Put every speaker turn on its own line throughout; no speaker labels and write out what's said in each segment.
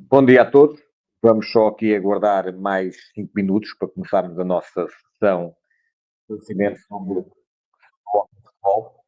Bom dia a todos. Vamos só aqui aguardar mais 5 minutos para começarmos a nossa sessão de conhecimento sobre o futebol.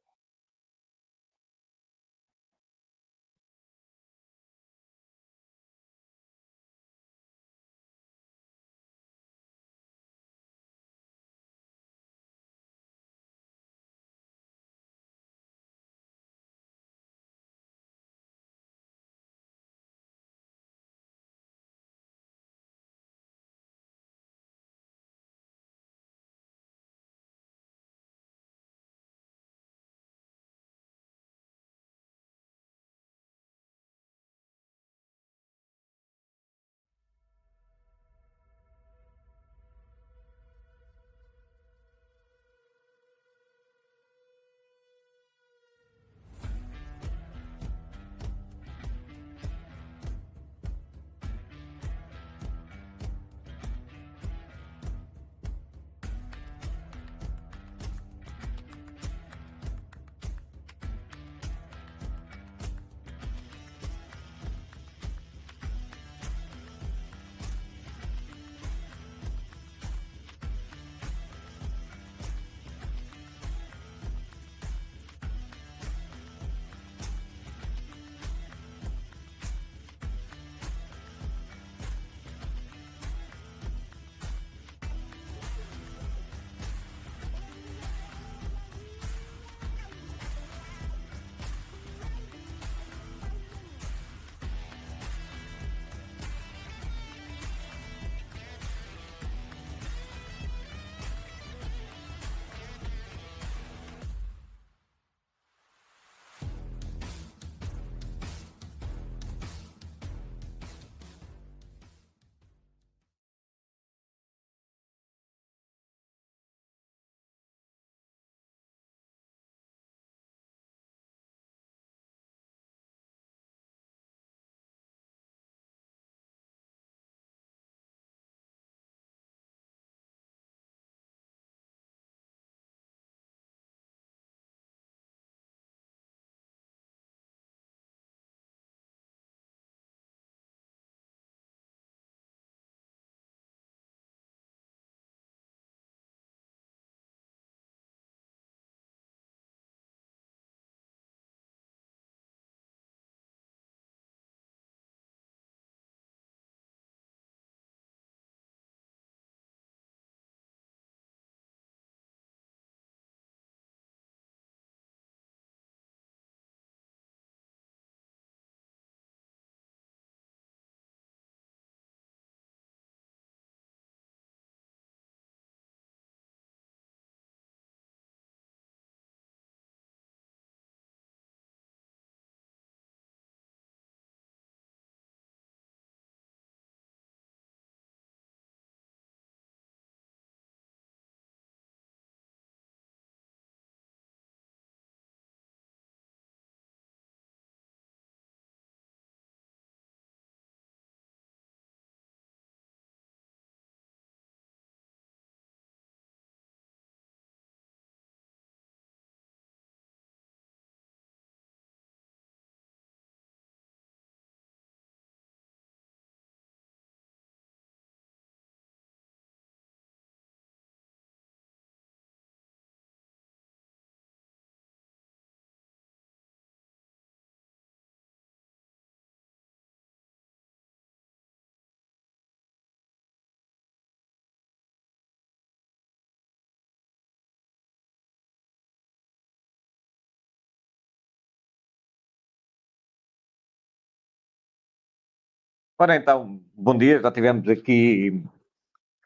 Ora então, bom dia. Já tivemos aqui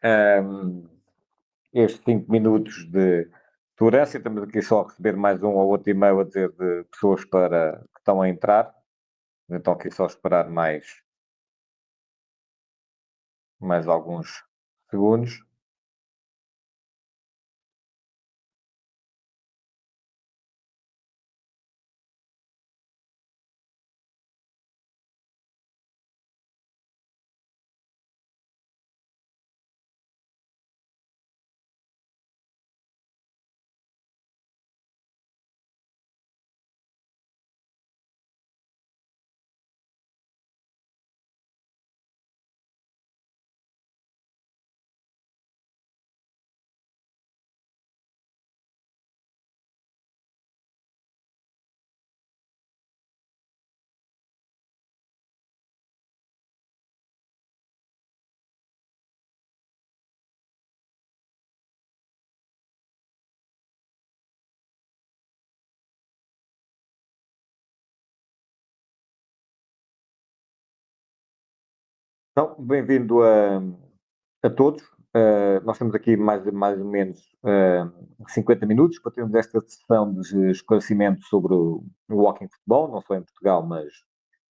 ehm, estes 5 minutos de tolerância. Estamos aqui só a receber mais um ou outro e-mail a dizer de pessoas que estão a entrar. Então aqui só esperar mais alguns segundos. Então, bem-vindo a todos. Nós temos aqui mais ou menos 50 minutos para termos esta sessão de esclarecimento sobre o Walking Futebol, não só em Portugal, mas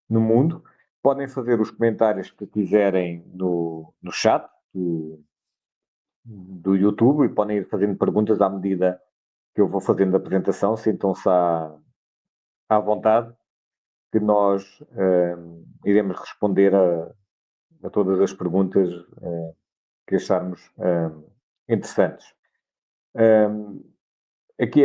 no mundo. Podem fazer os comentários que quiserem no chat do YouTube e podem ir fazendo perguntas à medida que eu vou fazendo a apresentação. Sintam-se à vontade, que nós iremos responder a todas as perguntas que acharmos interessantes. Aqui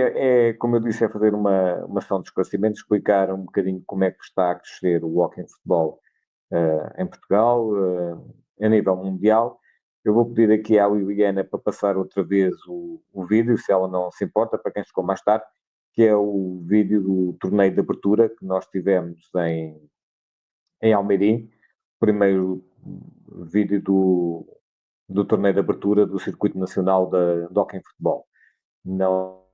como eu disse, é fazer uma sessão de esclarecimento, explicar um bocadinho como é que está a crescer o Walking Futebol em Portugal, a nível mundial. Eu vou pedir aqui à Liliana para passar outra vez o vídeo, se ela não se importa, para quem chegou mais tarde, que é o vídeo do torneio de abertura que nós tivemos em Almeirim, primeiro vídeo do torneio de abertura do Circuito Nacional de Hóquei em Futebol. Não.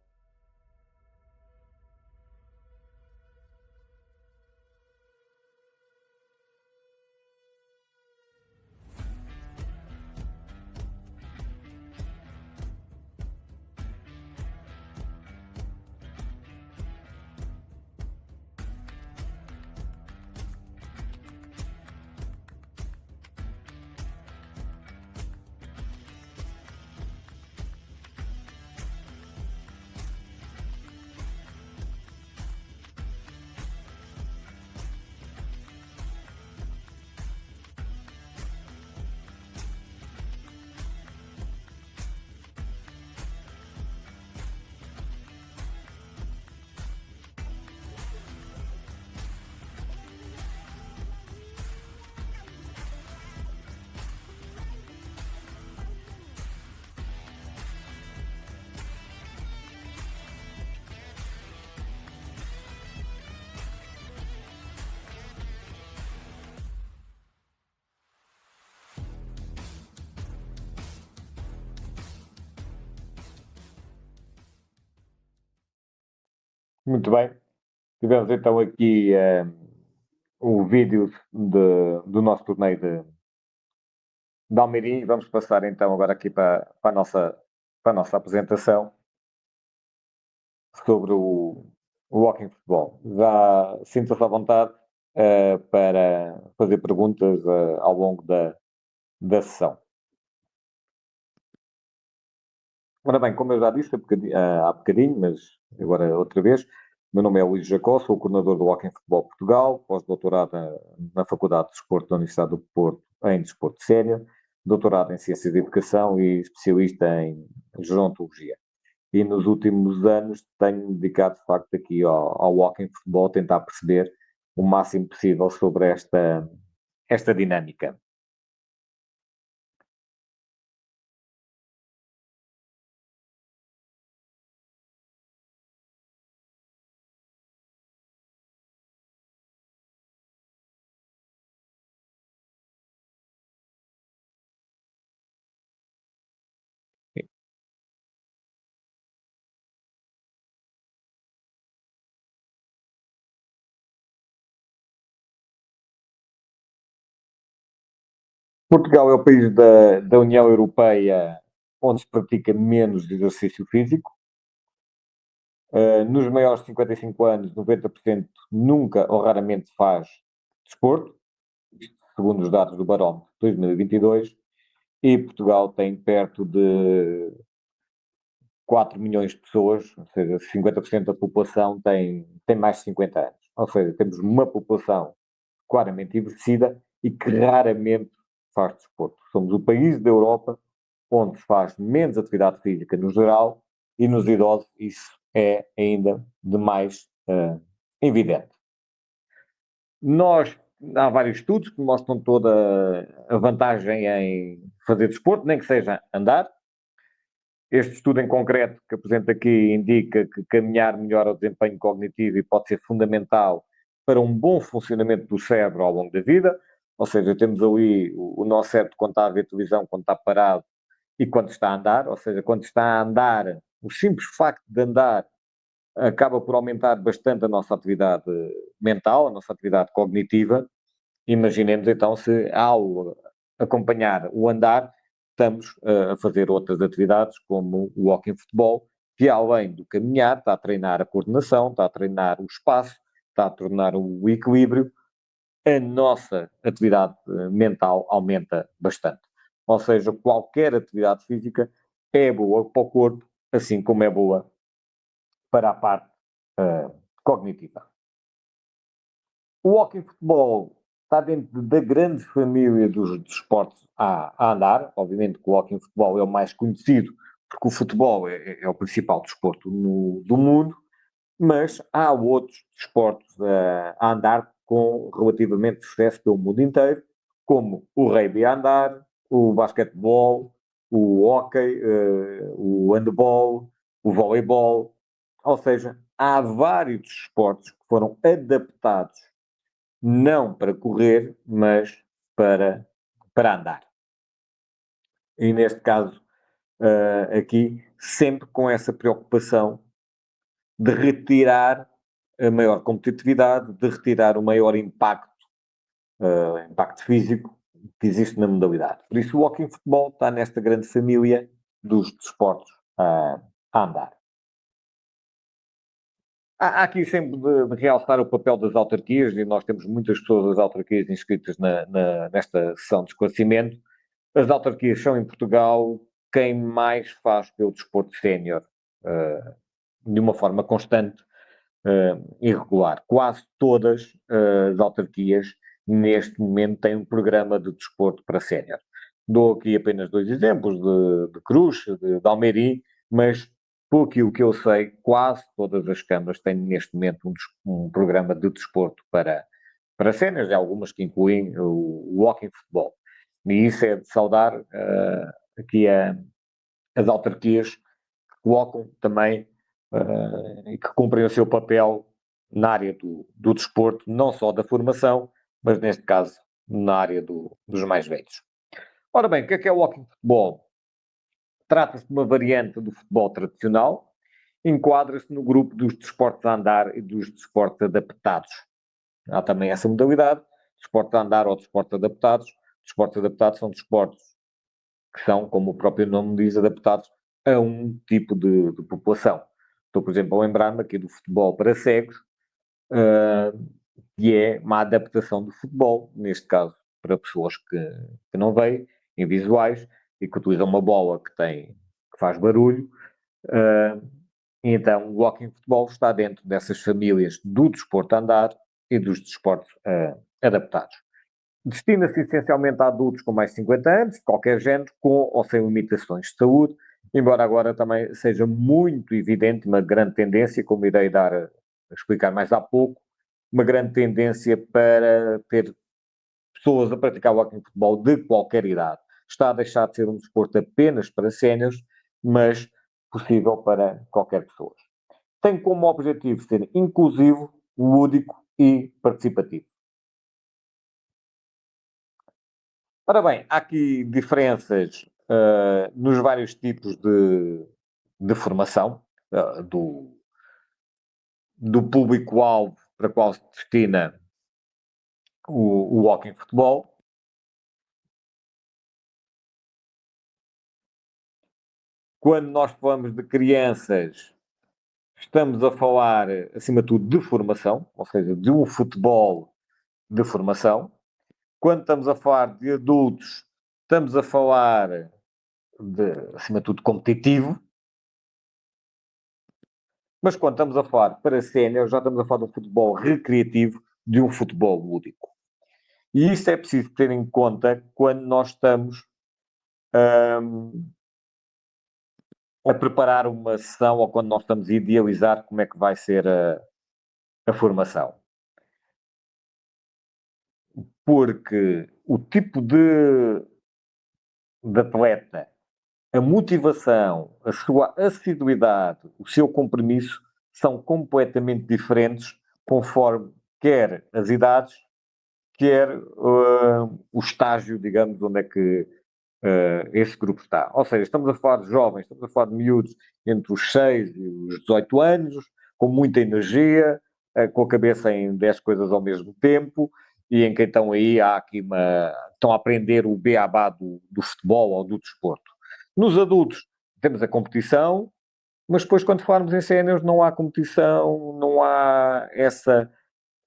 Muito bem. Tivemos então aqui o vídeo do nosso torneio de Almeirim. Vamos passar então agora aqui para a nossa apresentação sobre o Walking Futebol. Já sinta-se à vontade para fazer perguntas ao longo da sessão. Ora bem, como eu já disse há bocadinho, mas agora outra vez, meu nome é Luís Jacó, sou o coordenador do Hóquei em Futebol Portugal, pós-doutorado na Faculdade de Desporto da Universidade do Porto em Desporto Sénior, doutorado em Ciências de Educação e especialista em Gerontologia. E nos últimos anos tenho dedicado, de facto, aqui ao Hóquei em Futebol, tentar perceber o máximo possível sobre esta dinâmica. Portugal é o país da União Europeia onde se pratica menos exercício físico. Nos maiores de 55 anos, 90% nunca ou raramente faz desporto, segundo os dados do Barómetro de 2022, e Portugal tem perto de 4 milhões de pessoas, ou seja, 50% da população tem mais de 50 anos. Ou seja, temos uma população claramente envelhecida e que raramente faz desporto. Somos o país da Europa onde se faz menos atividade física no geral e nos idosos isso é ainda de mais evidente. Há vários estudos que mostram toda a vantagem em fazer desporto, nem que seja andar. Este estudo em concreto que apresento aqui indica que caminhar melhora o desempenho cognitivo e pode ser fundamental para um bom funcionamento do cérebro ao longo da vida. Ou seja, temos ali o nosso cérebro quando está a ver televisão, quando está parado e quando está a andar. Ou seja, quando está a andar, o simples facto de andar acaba por aumentar bastante a nossa atividade mental, a nossa atividade cognitiva. Imaginemos então se ao acompanhar o andar, estamos a fazer outras atividades, como o walking futebol, que além do caminhar, está a treinar a coordenação, está a treinar o espaço, está a tornar o equilíbrio, a nossa atividade mental aumenta bastante. Ou seja, qualquer atividade física é boa para o corpo, assim como é boa para a parte cognitiva. O hóquei futebol está dentro da grande família dos desportos a andar. Obviamente que o hóquei futebol é o mais conhecido, porque o futebol é o principal desporto do mundo, mas há outros desportos a andar com relativamente sucesso pelo mundo inteiro, como o rugby a andar, o basquetebol, o hóquei, o handball, o voleibol. Ou seja, há vários desportos que foram adaptados não para correr, mas para andar. E neste caso, aqui, sempre com essa preocupação de retirar a maior competitividade, de retirar o maior impacto físico que existe na modalidade. Por isso, o walking futebol está nesta grande família dos desportos a andar. Há aqui sempre de realçar o papel das autarquias, e nós temos muitas pessoas das autarquias inscritas nesta sessão de esclarecimento. As autarquias são, em Portugal, quem mais faz pelo desporto sénior, de uma forma constante e regular. Quase todas as autarquias, neste momento, têm um programa de desporto para sénior. Dou aqui apenas dois exemplos, de Cruz, de Almeirim, mas, por aquilo que eu sei, quase todas as câmaras têm, neste momento, um programa de desporto para séniores, e algumas que incluem o walking futebol. E isso é de saudar aqui as autarquias que colocam também e que cumprem o seu papel na área do desporto, não só da formação, mas neste caso na área dos mais velhos. Ora bem, o que é o walking futebol? Trata-se de uma variante do futebol tradicional, enquadra-se no grupo dos desportos a andar e dos desportos adaptados. Há também essa modalidade, desportos a andar ou desportos adaptados. Desportos adaptados são desportos que são, como o próprio nome diz, adaptados a um tipo de população. Estou, por exemplo, a lembrar-me aqui do futebol para cegos, que é uma adaptação do futebol, neste caso, para pessoas que não veem, invisuais, e que utilizam uma bola que faz barulho. Então, o walking futebol está dentro dessas famílias do desporto a andar e dos desportos adaptados. Destina-se essencialmente a adultos com mais de 50 anos, de qualquer género, com ou sem limitações de saúde, embora agora também seja muito evidente uma grande tendência, como irei dar a explicar mais há pouco, uma grande tendência para ter pessoas a praticar o walking futebol de qualquer idade. Está a deixar de ser um desporto apenas para séniores, mas possível para qualquer pessoa. Tem como objetivo ser inclusivo, lúdico e participativo. Ora bem, há aqui diferenças nos vários tipos de formação do público-alvo para qual se destina o walking futebol. Quando nós falamos de crianças, estamos a falar, acima de tudo, de formação, ou seja, de um futebol de formação. Quando estamos a falar de adultos, estamos a falar acima de tudo, competitivo. Mas quando estamos a falar para sénior, já estamos a falar de um futebol recreativo, de um futebol lúdico. E isso é preciso ter em conta quando nós estamos a preparar uma sessão ou quando nós estamos a idealizar como é que vai ser a formação. Porque o tipo de atleta, a motivação, a sua assiduidade, o seu compromisso são completamente diferentes conforme quer as idades, quer o estágio, digamos, onde é que esse grupo está. Ou seja, estamos a falar de jovens, estamos a falar de miúdos entre os 6 e os 18 anos, com muita energia, com a cabeça em 10 coisas ao mesmo tempo, e em que então aí há aqui estão a aprender o beabá do futebol ou do desporto. Nos adultos, temos a competição, mas depois, quando falarmos em séniores, não há competição, não há essa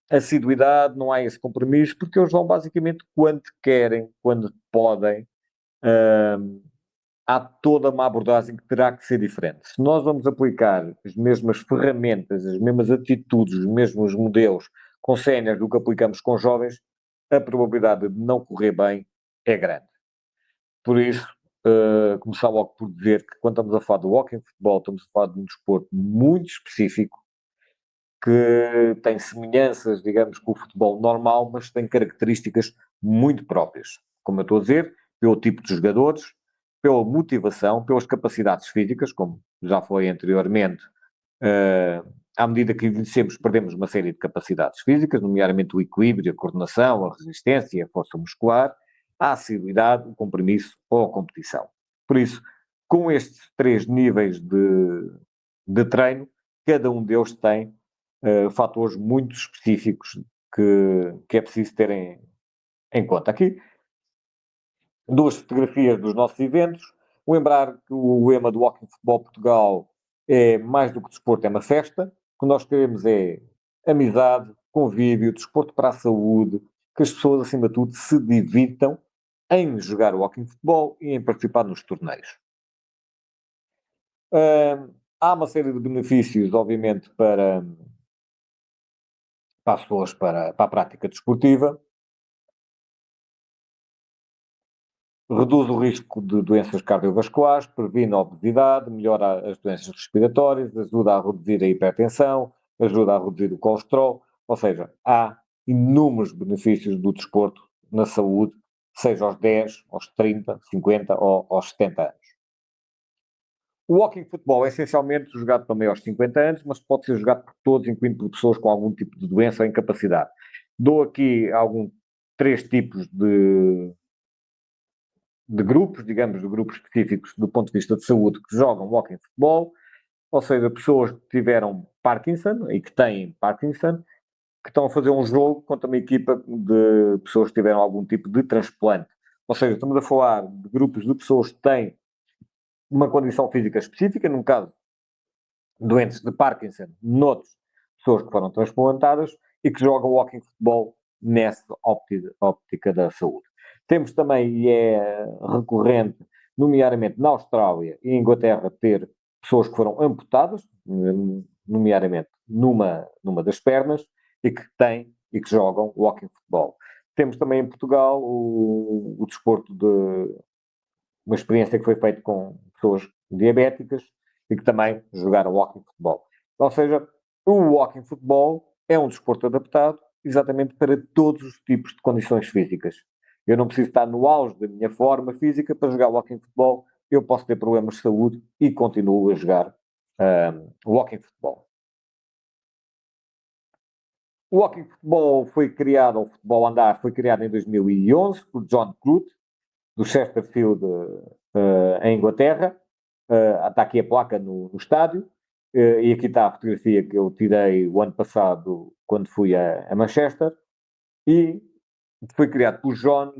assiduidade, não há esse compromisso, porque eles vão basicamente quando querem, quando podem. Há toda uma abordagem que terá que ser diferente. Se nós vamos aplicar as mesmas ferramentas, as mesmas atitudes, os mesmos modelos com séniores do que aplicamos com jovens, a probabilidade de não correr bem é grande. Por isso, começar logo por dizer que quando estamos a falar do walking futebol, estamos a falar de um desporto muito específico, que tem semelhanças, digamos, com o futebol normal, mas tem características muito próprias. Como eu estou a dizer, pelo tipo de jogadores, pela motivação, pelas capacidades físicas, como já foi anteriormente, à medida que envelhecemos, perdemos uma série de capacidades físicas, nomeadamente o equilíbrio, a coordenação, a resistência, a força muscular, a assiduidade, o compromisso ou a competição. Por isso, com estes 3 níveis de treino, cada um deles tem fatores muito específicos que é preciso ter em conta. Aqui, 2 fotografias dos nossos eventos. Lembrar que o lema do Walking Futebol Portugal é mais do que desporto, é uma festa. O que nós queremos é amizade, convívio, desporto para a saúde, que as pessoas, acima de tudo, se divirtam em jogar o Walking Futebol e em participar nos torneios. Há uma série de benefícios, obviamente, para as pessoas, para a prática desportiva. Reduz o risco de doenças cardiovasculares, previne a obesidade, melhora as doenças respiratórias, ajuda a reduzir a hipertensão, ajuda a reduzir o colesterol, ou seja, há inúmeros benefícios do desporto na saúde, seja aos 10, aos 30, 50 ou aos 70 anos. O walking futebol é essencialmente jogado para maiores de 50 anos, mas pode ser jogado por todos, incluindo por pessoas com algum tipo de doença ou incapacidade. Dou aqui 3 tipos de grupos, digamos, de grupos específicos do ponto de vista de saúde que jogam walking futebol, ou seja, pessoas que tiveram Parkinson e que têm Parkinson, que estão a fazer um jogo contra uma equipa de pessoas que tiveram algum tipo de transplante. Ou seja, estamos a falar de grupos de pessoas que têm uma condição física específica, num caso, doentes de Parkinson, noutros, pessoas que foram transplantadas e que jogam walking futebol nessa óptica da saúde. Temos também, e é recorrente, nomeadamente na Austrália e Inglaterra, ter pessoas que foram amputadas, nomeadamente numa das pernas, e que têm e que jogam walking futebol. Temos também em Portugal o desporto de uma experiência que foi feita com pessoas diabéticas e que também jogaram walking futebol. Ou seja, o walking futebol é um desporto adaptado exatamente para todos os tipos de condições físicas. Eu não preciso estar no auge da minha forma física para jogar walking futebol. Eu posso ter problemas de saúde e continuo a jogar walking futebol. O walking futebol foi criado, o futebol andar foi criado em 2011 por John Crute, do Chesterfield, em Inglaterra. Está aqui a placa no estádio. E aqui está a fotografia que eu tirei o ano passado, quando fui a Manchester. E foi criado por John,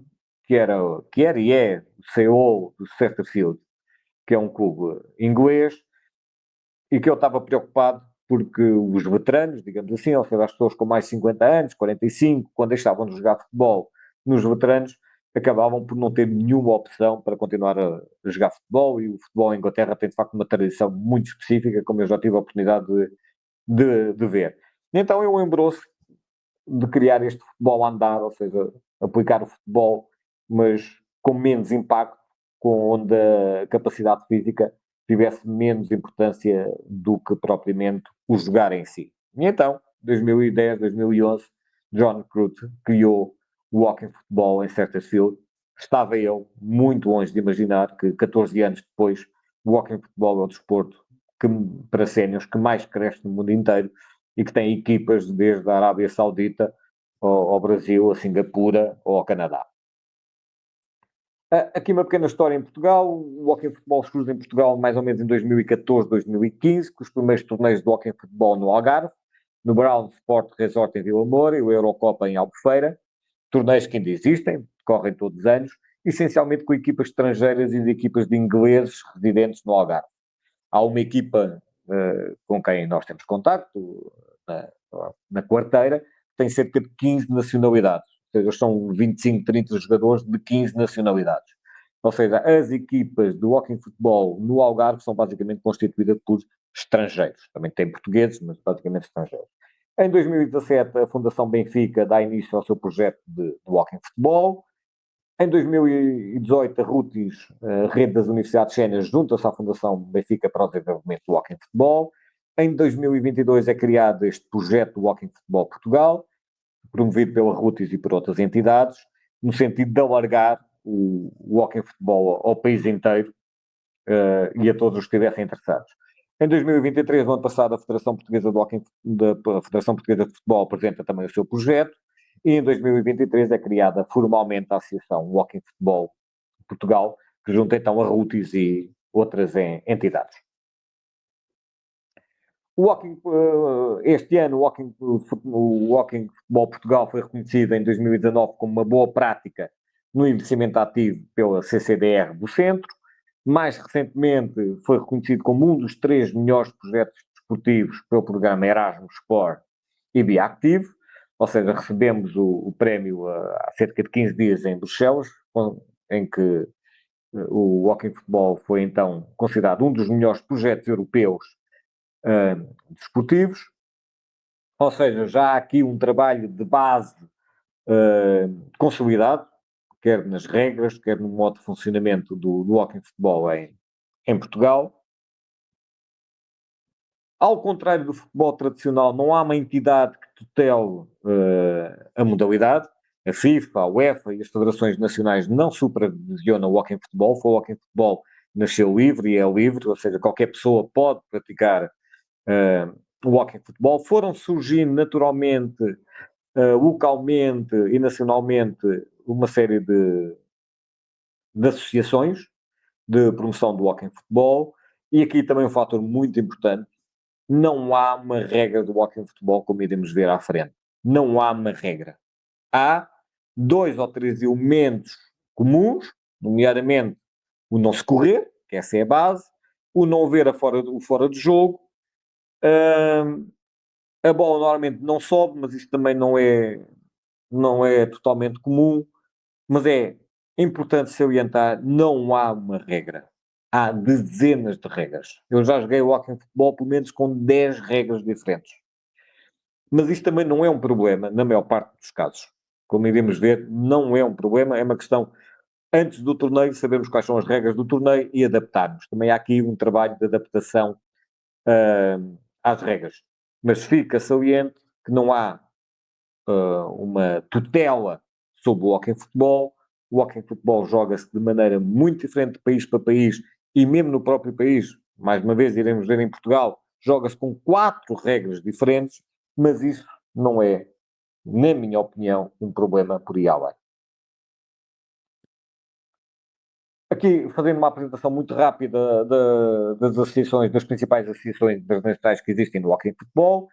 que era e é o CEO do Chesterfield, que é um clube inglês, e que eu estava preocupado porque os veteranos, digamos assim, ou seja, as pessoas com mais de 50 anos, 45, quando deixavam de jogar futebol nos veteranos, acabavam por não ter nenhuma opção para continuar a jogar futebol, e o futebol em Inglaterra tem de facto uma tradição muito específica, como eu já tive a oportunidade de ver. Então ele lembrou-se de criar este futebol a andar, ou seja, aplicar o futebol, mas com menos impacto, com onde a capacidade física tivesse menos importância do que propriamente o jogar em si. E então, 2010, 2011, John Crute criou o Walking Futebol em Chesterfield. Estava eu muito longe de imaginar que 14 anos depois o Walking Futebol é o desporto para séniores que mais cresce no mundo inteiro e que tem equipas desde a Arábia Saudita ao Brasil, a Singapura ou ao Canadá. Aqui uma pequena história em Portugal. O Walking Futebol surge em Portugal mais ou menos em 2014, 2015, com os primeiros torneios de Walking Futebol no Algarve, no Brown Sport Resort em Vila Moura e o Eurocopa em Albufeira. Torneios que ainda existem, decorrem todos os anos, essencialmente com equipas estrangeiras e de equipas de ingleses residentes no Algarve. Há uma equipa com quem nós temos contacto, na quarteira, que tem cerca de 15 nacionalidades. Ou seja, são 25, 30 jogadores de 15 nacionalidades. Ou seja, as equipas de walking futebol no Algarve são basicamente constituídas por estrangeiros. Também tem portugueses, mas basicamente estrangeiros. Em 2017, a Fundação Benfica dá início ao seu projeto de walking futebol. Em 2018, a RUTIS, a Rede das Universidades Séniores, junta-se à Fundação Benfica para o desenvolvimento do walking futebol. Em 2022 é criado este projeto do Walking Futebol Portugal, promovido pela RUTIS e por outras entidades, no sentido de alargar o Walking Futebol ao país inteiro e a todos os que estivessem interessados. Em 2023, no ano passado, a Federação Portuguesa a Federação Portuguesa de Futebol apresenta também o seu projeto, e em 2023 é criada formalmente a Associação Walking Futebol Portugal, que junta então a RUTIS e outras entidades. Este ano, o Walking Futebol Portugal foi reconhecido em 2019 como uma boa prática no investimento ativo pela CCDR do Centro. Mais recentemente, foi reconhecido como um dos 3 melhores projetos desportivos pelo programa Erasmus Sport e Biactive. Ou seja, recebemos o prémio há cerca de 15 dias em Bruxelas, em que o Walking Futebol foi então considerado um dos melhores projetos europeus desportivos, ou seja, já há aqui um trabalho de base consolidado, quer nas regras, quer no modo de funcionamento do walking futebol em Portugal. Ao contrário do futebol tradicional, não há uma entidade que tutele a modalidade. A FIFA, a UEFA e as federações nacionais não supervisionam o walking futebol. O walking futebol nasceu livre e é livre, ou seja, qualquer pessoa pode praticar o walking futebol. Foram surgindo naturalmente, localmente e nacionalmente, uma série de associações de promoção do walking futebol. E aqui também um fator muito importante: não há uma regra do walking futebol, como iremos ver à frente. Não há uma regra. Há 2 ou 3 elementos comuns, nomeadamente o não se correr, que essa é a base, o não haver o fora de jogo. A bola normalmente não sobe, mas isto também não é totalmente comum. Mas é importante salientar, não há uma regra. Há dezenas de regras. Eu já joguei walking futebol pelo menos com 10 regras diferentes. Mas isto também não é um problema, na maior parte dos casos. Como iremos ver, não é um problema, é uma questão, antes do torneio, sabermos quais são as regras do torneio e adaptarmos. Também há aqui um trabalho de adaptação às regras. Mas fica saliente que não há uma tutela sobre o walking futebol. O walking futebol joga-se de maneira muito diferente de país para país, e mesmo no próprio país, mais uma vez iremos ver em Portugal, joga-se com 4 regras diferentes, mas isso não é, na minha opinião, um problema por aí além. Aqui, fazendo uma apresentação muito rápida das associações, das principais associações internacionais que existem no walking futebol.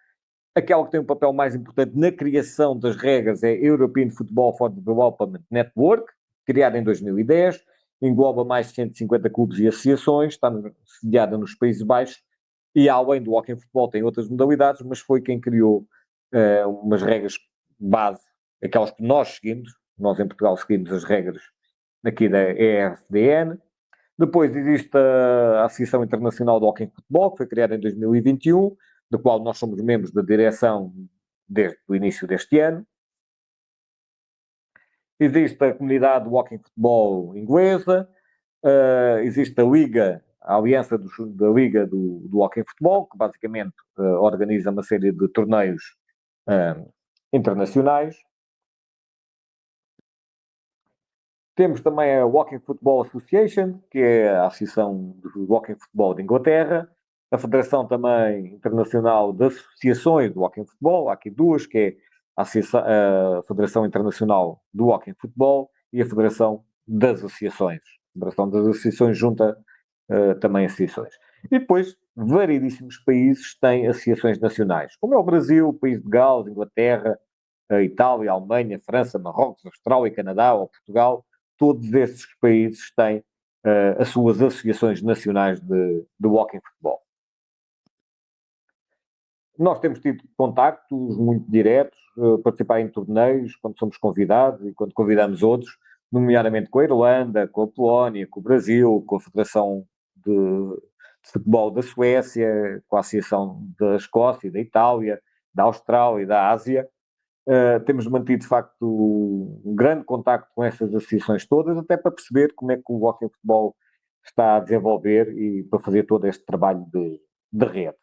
Aquela que tem um papel mais importante na criação das regras é a European Football for Development Network, criada em 2010, engloba mais de 150 clubes e associações, está sediada nos Países Baixos, e além do walking futebol tem outras modalidades, mas foi quem criou umas regras base, aquelas que nós seguimos. Nós em Portugal seguimos as regras aqui da EFDN. Depois existe a Associação Internacional de Walking Futebol, que foi criada em 2021, da qual nós somos membros da direção desde o início deste ano. Existe a comunidade de Walking Futebol inglesa, existe a Liga, a Aliança da Liga do Walking Futebol, que basicamente organiza uma série de torneios internacionais. Temos também a Walking Football Association, que é a Associação do Walking Futebol de Inglaterra, a Federação também Internacional de Associações do Walking Futebol, há aqui duas, que é a Federação Internacional do Walking Futebol e a Federação das Associações. A Federação das Associações junta também associações. E depois, variedíssimos países têm associações nacionais, como é o Brasil, o País de Gales, Inglaterra, a Itália, a Alemanha, a França, Marrocos, a Austrália, Canadá ou Portugal, todos esses países têm as suas associações nacionais de walking futebol. Nós temos tido contactos muito diretos, participar em torneios, quando somos convidados e quando convidamos outros, nomeadamente com a Irlanda, com a Polónia, com o Brasil, com a Federação de Futebol da Suécia, com a Associação da Escócia, da Itália, da Austrália e da Ásia. Temos mantido, de facto, um grande contacto com essas associações todas, até para perceber como é que o Walking Futebol está a desenvolver e para fazer todo este trabalho de rede.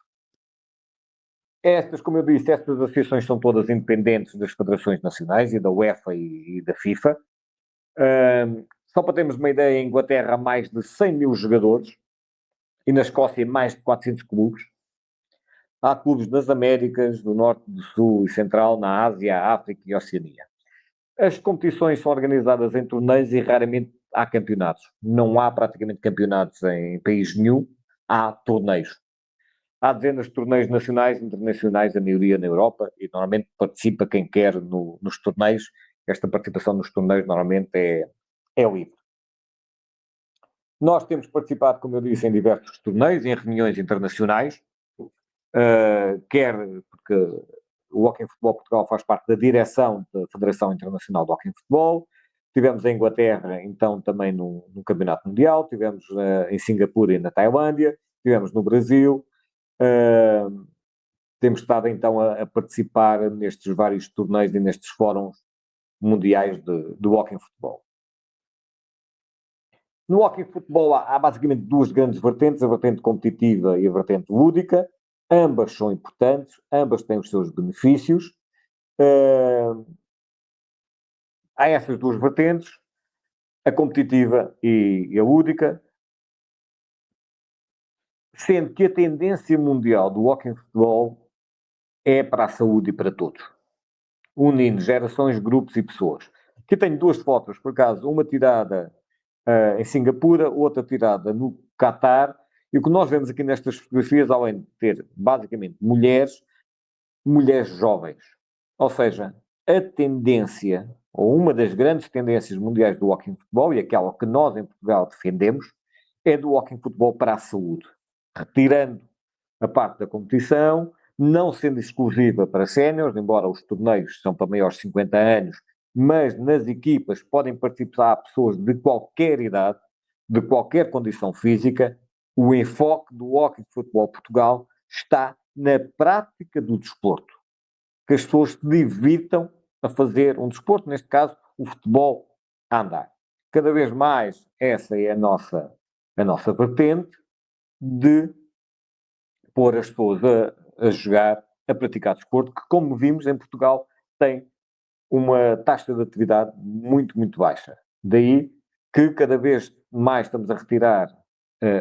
Estas, como eu disse, estas associações são todas independentes das federações nacionais e da UEFA e da FIFA. Só para termos uma ideia, em Inglaterra há mais de 100 mil jogadores e na Escócia mais de 400 clubes. Há clubes das Américas, do Norte, do Sul e Central, na Ásia, África e Oceania. As competições são organizadas em torneios e raramente há campeonatos. Não há praticamente campeonatos em país nenhum, há torneios. Há dezenas de torneios nacionais e internacionais, a maioria na Europa, e normalmente participa quem quer nos torneios. Esta participação nos torneios normalmente é livre. Nós temos participado, como eu disse, em diversos torneios, em reuniões internacionais, quer porque o Walking Futebol Portugal faz parte da direção da Federação Internacional de Walking Futebol. Tivemos em Inglaterra, então, também no Campeonato Mundial. Tivemos em Singapura e na Tailândia. Tivemos no Brasil. Temos estado, então, a participar nestes vários torneios e nestes fóruns mundiais de Walking Futebol. No Walking Futebol há basicamente duas grandes vertentes, a vertente competitiva e a vertente lúdica. Ambas são importantes, ambas têm os seus benefícios. Há essas duas vertentes, a competitiva e a lúdica, sendo que a tendência mundial do walking futebol é para a saúde e para todos, unindo gerações, grupos e pessoas. Aqui tenho duas fotos, por acaso, uma tirada em Singapura, outra tirada no Catar, e o que nós vemos aqui nestas fotografias, além de ter basicamente mulheres jovens, ou seja, a tendência, ou uma das grandes tendências mundiais do walking futebol, e aquela que nós em Portugal defendemos, é do walking futebol para a saúde. Retirando a parte da competição, não sendo exclusiva para séniores, embora os torneios são para maiores de 50 anos, mas nas equipas podem participar pessoas de qualquer idade, de qualquer condição física. O enfoque do Walking Futebol Portugal está na prática do desporto. Que as pessoas se divirtam a fazer um desporto, neste caso, o futebol a andar. Cada vez mais essa é a nossa vertente de pôr as pessoas a jogar, a praticar desporto, que, como vimos, em Portugal tem uma taxa de atividade muito, muito baixa. Daí que cada vez mais estamos a retirar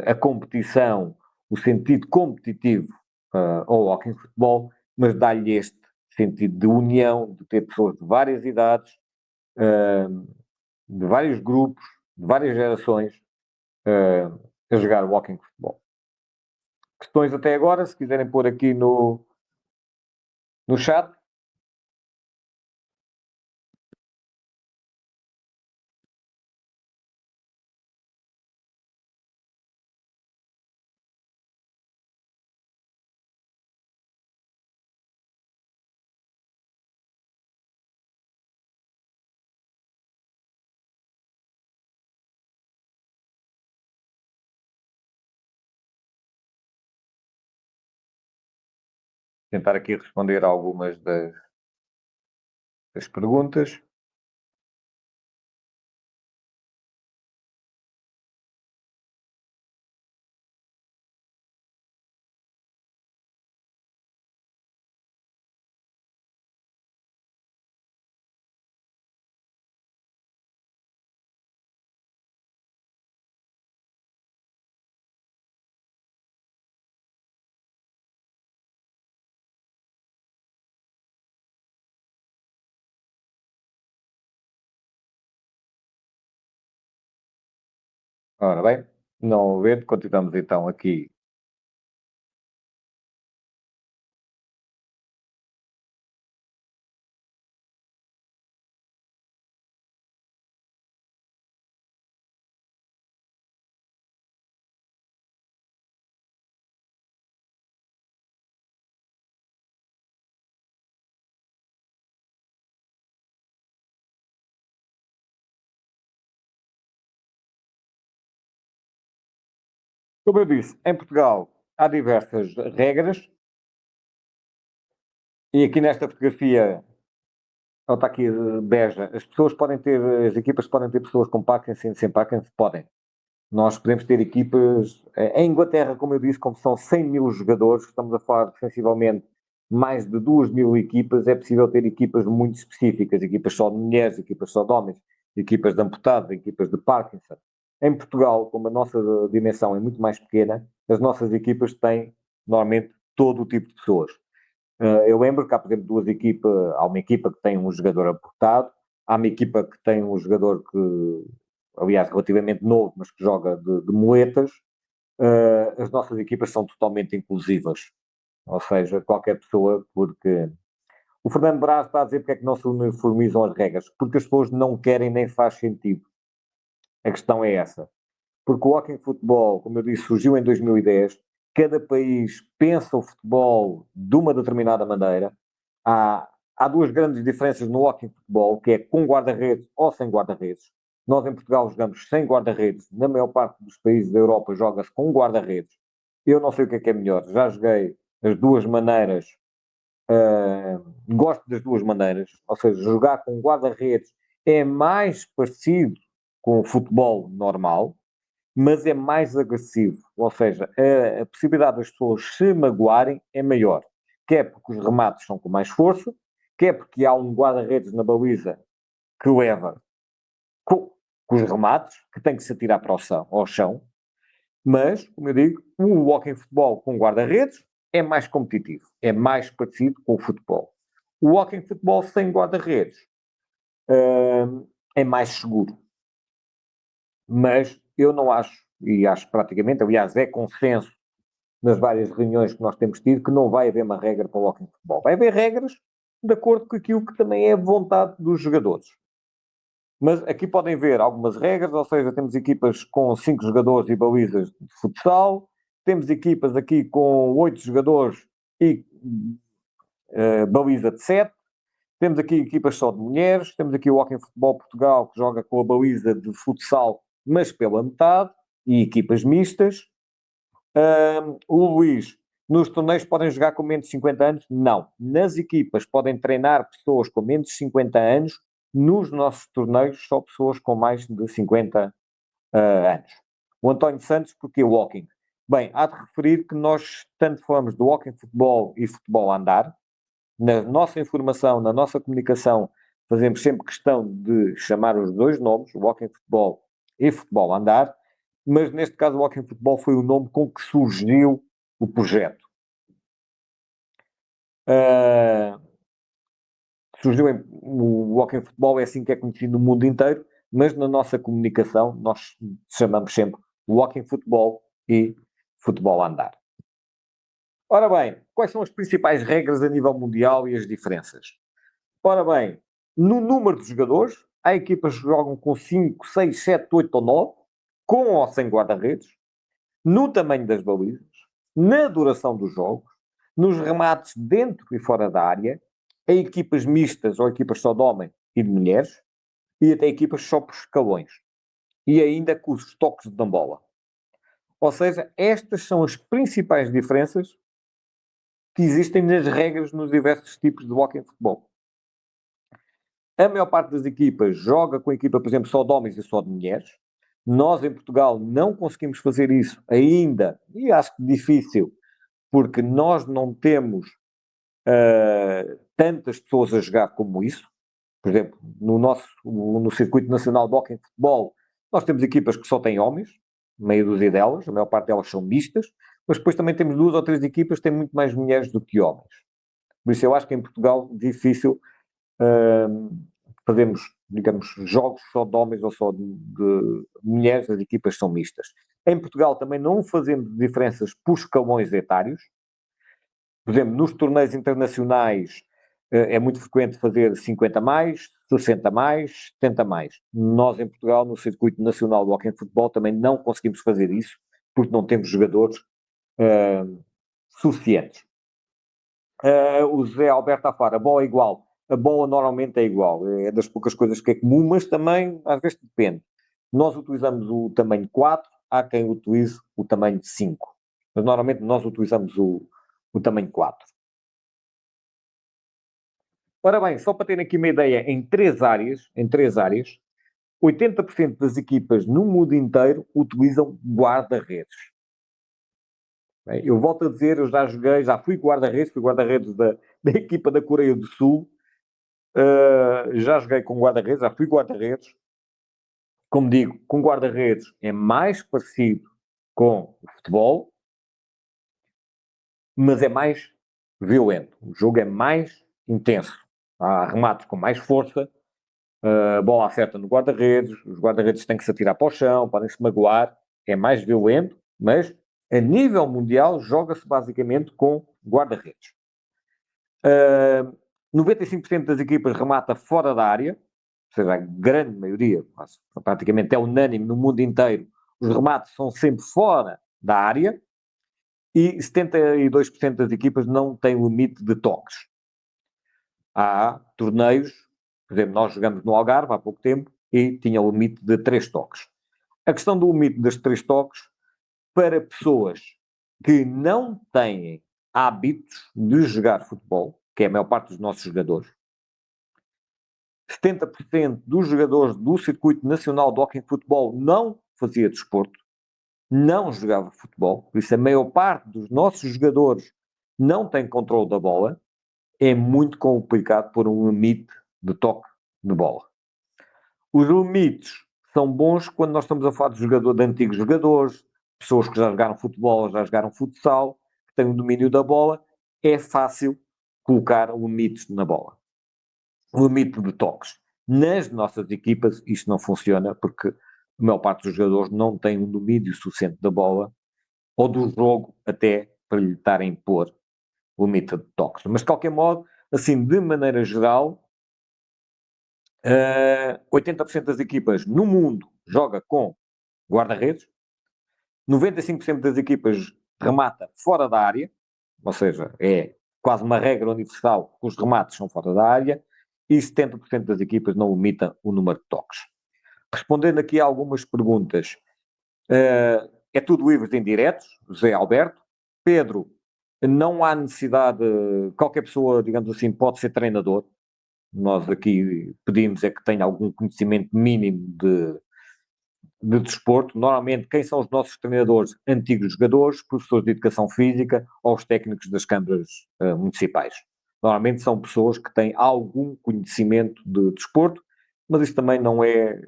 a competição, o sentido competitivo ao walking futebol, mas dá-lhe este sentido de união, de ter pessoas de várias idades, de vários grupos, de várias gerações, a jogar walking futebol. Questões até agora, se quiserem pôr aqui no chat. Tentar aqui responder a algumas das perguntas. Ora bem, não vendo, continuamos então aqui Como eu disse, em Portugal há diversas regras e aqui nesta fotografia, ela está aqui beja, as pessoas podem ter, as equipas podem ter pessoas com Parkinson, sem Parkinson, podem. Nós podemos ter equipas, em Inglaterra, como eu disse, como são 100 mil jogadores, estamos a falar de sensivelmente mais de 2 mil equipas, é possível ter equipas muito específicas, equipas só de mulheres, equipas só de homens, equipas de amputados, equipas de Parkinson. Em Portugal, como a nossa dimensão é muito mais pequena, as nossas equipas têm, normalmente, todo o tipo de pessoas. Eu lembro que há, por exemplo, há uma equipa que tem um jogador amputado, há uma equipa que tem um jogador que, aliás, relativamente novo, mas que joga de muletas. As nossas equipas são totalmente inclusivas, ou seja, qualquer pessoa, porque o Fernando Braz está a dizer porque é que não se uniformizam as regras, porque as pessoas não querem nem faz sentido. A questão é essa. Porque o Walking Futebol, como eu disse, surgiu em 2010, cada país pensa o futebol de uma determinada maneira. Há duas grandes diferenças no Walking Futebol, que é com guarda-redes ou sem guarda-redes. Nós em Portugal jogamos sem guarda-redes, na maior parte dos países da Europa joga-se com guarda-redes. Eu não sei o que é melhor, já joguei as duas maneiras, gosto das duas maneiras, ou seja, jogar com guarda-redes é mais parecido com o futebol normal, mas é mais agressivo. Ou seja, a possibilidade das pessoas se magoarem é maior. Quer porque os remates são com mais força, quer porque há um guarda-redes na baliza que leva com os remates, que tem que se atirar para ao chão. Mas, como eu digo, o walking futebol com guarda-redes é mais competitivo, é mais parecido com o futebol. O walking futebol sem guarda-redes é mais seguro. Mas eu não acho, e acho praticamente, aliás, é consenso nas várias reuniões que nós temos tido, que não vai haver uma regra para o walking futebol. Vai haver regras de acordo com aquilo que também é a vontade dos jogadores. Mas aqui podem ver algumas regras, ou seja, temos equipas com 5 jogadores e balizas de futsal, temos equipas aqui com 8 jogadores e baliza de 7, temos aqui equipas só de mulheres, temos aqui o Walking Futebol Portugal, que joga com a baliza de futsal, mas pela metade, e equipas mistas. O Luís, nos torneios podem jogar com menos de 50 anos? Não. Nas equipas podem treinar pessoas com menos de 50 anos, nos nossos torneios só pessoas com mais de 50 anos. O António Santos, porque o walking? Bem, há de referir que nós tanto falamos do walking futebol e futebol a andar. Na nossa informação, na nossa comunicação, fazemos sempre questão de chamar os dois nomes, walking futebol e futebol a andar, mas neste caso o Walking Futebol foi o nome com que surgiu o projeto. O Walking Futebol é assim que é conhecido no mundo inteiro, mas na nossa comunicação nós chamamos sempre Walking Futebol e Futebol a andar. Ora bem, quais são as principais regras a nível mundial e as diferenças? Ora bem, no número de jogadores, há equipas que jogam com 5, 6, 7, 8 ou 9, com ou sem guarda-redes, no tamanho das balizas, na duração dos jogos, nos remates dentro e fora da área, em equipas mistas ou equipas só de homens e de mulheres, e até equipas só por escalões. E ainda com os toques de bola. Ou seja, estas são as principais diferenças que existem nas regras nos diversos tipos de walking futebol. A maior parte das equipas joga com a equipa, por exemplo, só de homens e só de mulheres. Nós, em Portugal, não conseguimos fazer isso ainda, e acho que difícil, porque nós não temos tantas pessoas a jogar como isso. Por exemplo, no circuito nacional de hóquei em futebol, nós temos equipas que só têm homens, meia dúzia delas, a maior parte delas são mistas, mas depois também temos 2 ou 3 equipas que têm muito mais mulheres do que homens. Por isso eu acho que em Portugal difícil fazermos, digamos, jogos só de homens ou só de mulheres, as equipas são mistas. Em Portugal também não fazemos diferenças por escalões etários. Por exemplo, nos torneios internacionais é muito frequente fazer 50 mais, 60 mais, 70 mais. Nós, em Portugal, no circuito nacional do hóquei em futebol, também não conseguimos fazer isso, porque não temos jogadores suficientes. O José Alberto Afara, a bola é igual. A bola normalmente é igual. É das poucas coisas que é comum, mas também, às vezes, depende. Nós utilizamos o tamanho 4, há quem utilize o tamanho 5. Mas normalmente nós utilizamos o tamanho 4. Ora bem, só para terem aqui uma ideia, em três áreas, 80% das equipas no mundo inteiro utilizam guarda-redes. Eu volto a dizer, eu já fui guarda-redes da equipa da Coreia do Sul, já joguei com guarda-redes, já fui guarda-redes. Como digo, com guarda-redes é mais parecido com o futebol, mas é mais violento. O jogo é mais intenso. Há remates com mais força, a bola acerta no guarda-redes, os guarda-redes têm que se atirar para o chão, podem se magoar, é mais violento, mas a nível mundial joga-se basicamente com guarda-redes. 95% das equipas remata fora da área, ou seja, a grande maioria, praticamente é unânime no mundo inteiro, os remates são sempre fora da área e 72% das equipas não têm limite de toques. Há torneios, por exemplo, nós jogamos no Algarve há pouco tempo e tinha o limite de 3 toques. A questão do limite das 3 toques, para pessoas que não têm hábitos de jogar futebol, que é a maior parte dos nossos jogadores, 70% dos jogadores do Circuito Nacional de Hóquei em Futebol não fazia desporto, não jogava futebol, por isso a maior parte dos nossos jogadores não tem controle da bola, é muito complicado pôr um limite de toque de bola. Os limites são bons quando nós estamos a falar de antigos jogadores, pessoas que já jogaram futebol, já jogaram futsal, que têm o domínio da bola, é fácil colocar limites na bola. O limite de toques. Nas nossas equipas isto não funciona porque a maior parte dos jogadores não tem um domínio suficiente da bola ou do jogo até para lhe estarem a impor o limite de toques. Mas de qualquer modo, assim, de maneira geral, 80% das equipas no mundo joga com guarda-redes, 95% das equipas remata fora da área, ou seja, é quase uma regra universal que os remates são fora da área, e 70% das equipas não limitam o número de toques. Respondendo aqui a algumas perguntas, é tudo livres e indiretos, José Alberto. Pedro, não há necessidade, qualquer pessoa, digamos assim, pode ser treinador. Nós aqui pedimos é que tenha algum conhecimento mínimo de desporto. Normalmente, quem são os nossos treinadores? Antigos jogadores, professores de educação física ou os técnicos das câmaras municipais. Normalmente são pessoas que têm algum conhecimento de desporto, mas isso também não é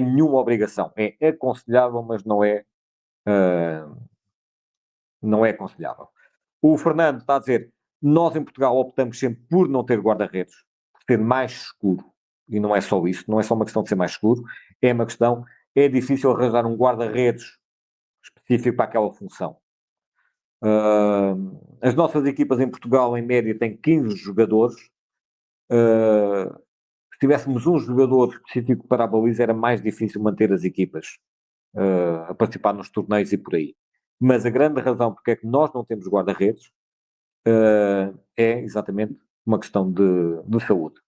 nenhuma obrigação. É aconselhável, mas não é aconselhável. O Fernando está a dizer, nós em Portugal optamos sempre por não ter guarda-redes, por ser mais seguro. E não é só isso, não é só uma questão de ser mais seguro, é uma questão, é difícil arranjar um guarda-redes específico para aquela função. As nossas equipas em Portugal, em média, têm 15 jogadores. Se tivéssemos um jogador específico para a baliza, era mais difícil manter as equipas a participar nos torneios e por aí. Mas a grande razão porque é que nós não temos guarda-redes é exatamente uma questão de saúde.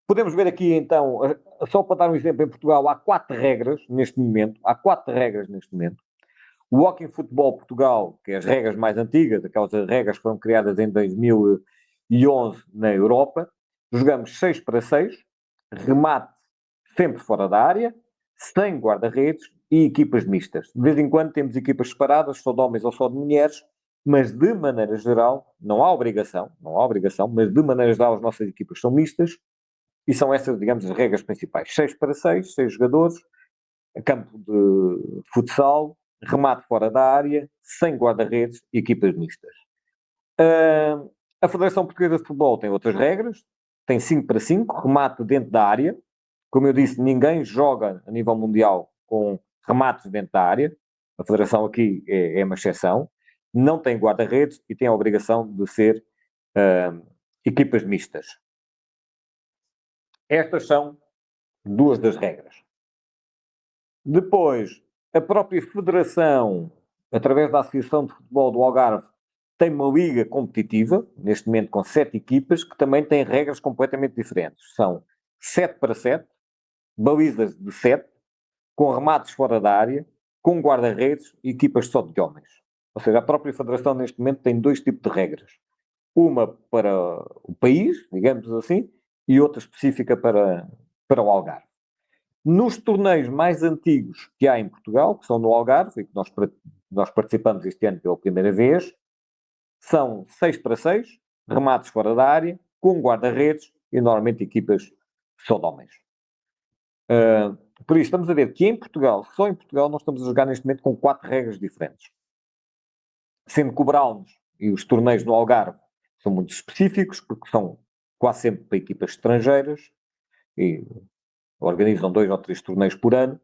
Podemos ver aqui então, só para dar um exemplo, em Portugal há 4 regras neste momento. O Hóquei em Futebol Portugal, que é as regras mais antigas, aquelas regras que foram criadas em 2011 na Europa, jogamos 6 para 6, remate sempre fora da área, sem guarda-redes e equipas mistas. De vez em quando temos equipas separadas, só de homens ou só de mulheres, mas de maneira geral, não há obrigação, mas de maneira geral as nossas equipas são mistas e são essas, digamos, as regras principais. 6 para 6, 6 jogadores, campo de futsal, remate fora da área, sem guarda-redes e equipas mistas. A Federação Portuguesa de Futebol tem outras regras, tem 5 para 5, remate dentro da área. Como eu disse, ninguém joga a nível mundial com remates dentro da área. A Federação aqui é uma exceção. Não tem guarda-redes e tem a obrigação de ser equipas mistas. Estas são duas das regras. Depois, a própria Federação, através da Associação de Futebol do Algarve, tem uma liga competitiva, neste momento com 7 equipas, que também têm regras completamente diferentes. São 7 para 7, balizas de 7, com remates fora da área, com guarda-redes e equipas só de homens. Ou seja, a própria Federação neste momento tem 2 tipos de regras. Uma para o país, digamos assim, e outra específica para o Algarve. Nos torneios mais antigos que há em Portugal, que são no Algarve, e que nós participamos este ano pela primeira vez, são 6 para 6, remates fora da área, com guarda-redes e normalmente equipas só de homens. Por isso, estamos a ver que em Portugal, só em Portugal, nós estamos a jogar neste momento com 4 regras diferentes. Sendo que o Browns e os torneios no Algarve são muito específicos, porque são quase sempre para equipas estrangeiras e organizam 2 ou 3 torneios por ano.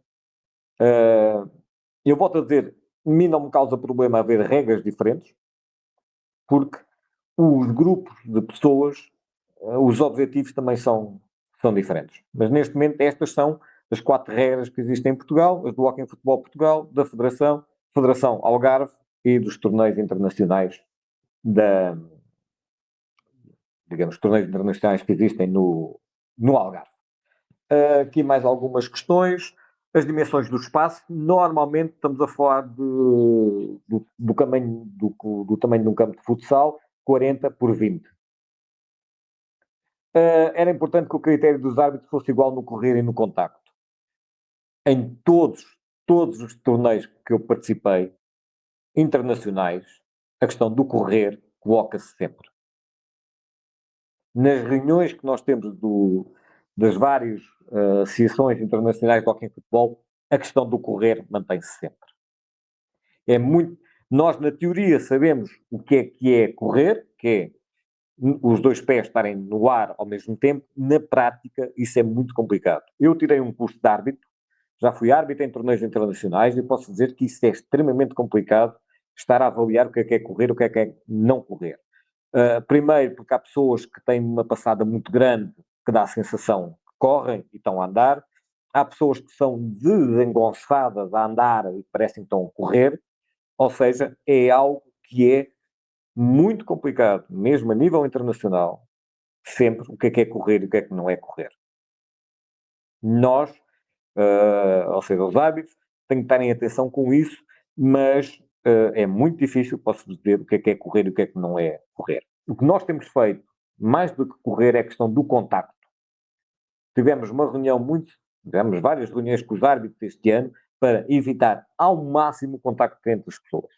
Eu volto a dizer, a mim não me causa problema haver regras diferentes, porque os grupos de pessoas, os objetivos também são diferentes. Mas neste momento estas são as 4 regras que existem em Portugal, as do Hockey Futebol Portugal, da Federação Algarve e dos torneios internacionais digamos, torneios internacionais que existem no Algarve. Aqui mais algumas questões. As dimensões do espaço, normalmente estamos a falar do tamanho de um campo de futsal, 40 por 20. Era importante que o critério dos árbitros fosse igual no correr e no contacto. Em todos os torneios que eu participei, internacionais, a questão do correr coloca-se sempre. Nas reuniões que nós temos das várias associações internacionais de hóquei em futebol, a questão do correr mantém-se sempre. Nós, na teoria, sabemos o que é correr, que é os 2 pés estarem no ar ao mesmo tempo. Na prática, isso é muito complicado. Eu tirei um curso de árbitro, já fui árbitro em torneios internacionais e posso dizer que isso é extremamente complicado, estar a avaliar o que é correr, o que é não correr. Primeiro, porque há pessoas que têm uma passada muito grande, que dá a sensação que correm e estão a andar. Há pessoas que são desengonçadas a andar e parecem que estão a correr. Ou seja, é algo que é muito complicado, mesmo a nível internacional, sempre o que é correr e o que é que não é correr. Nós, ou seja, os árbitros, têm que estar em atenção com isso, mas é muito difícil, posso-vos dizer, o que é correr e o que é que não é correr. O que nós temos feito, mais do que correr, é a questão do contacto. Tivemos várias reuniões com os árbitros este ano para evitar ao máximo o contacto entre as pessoas.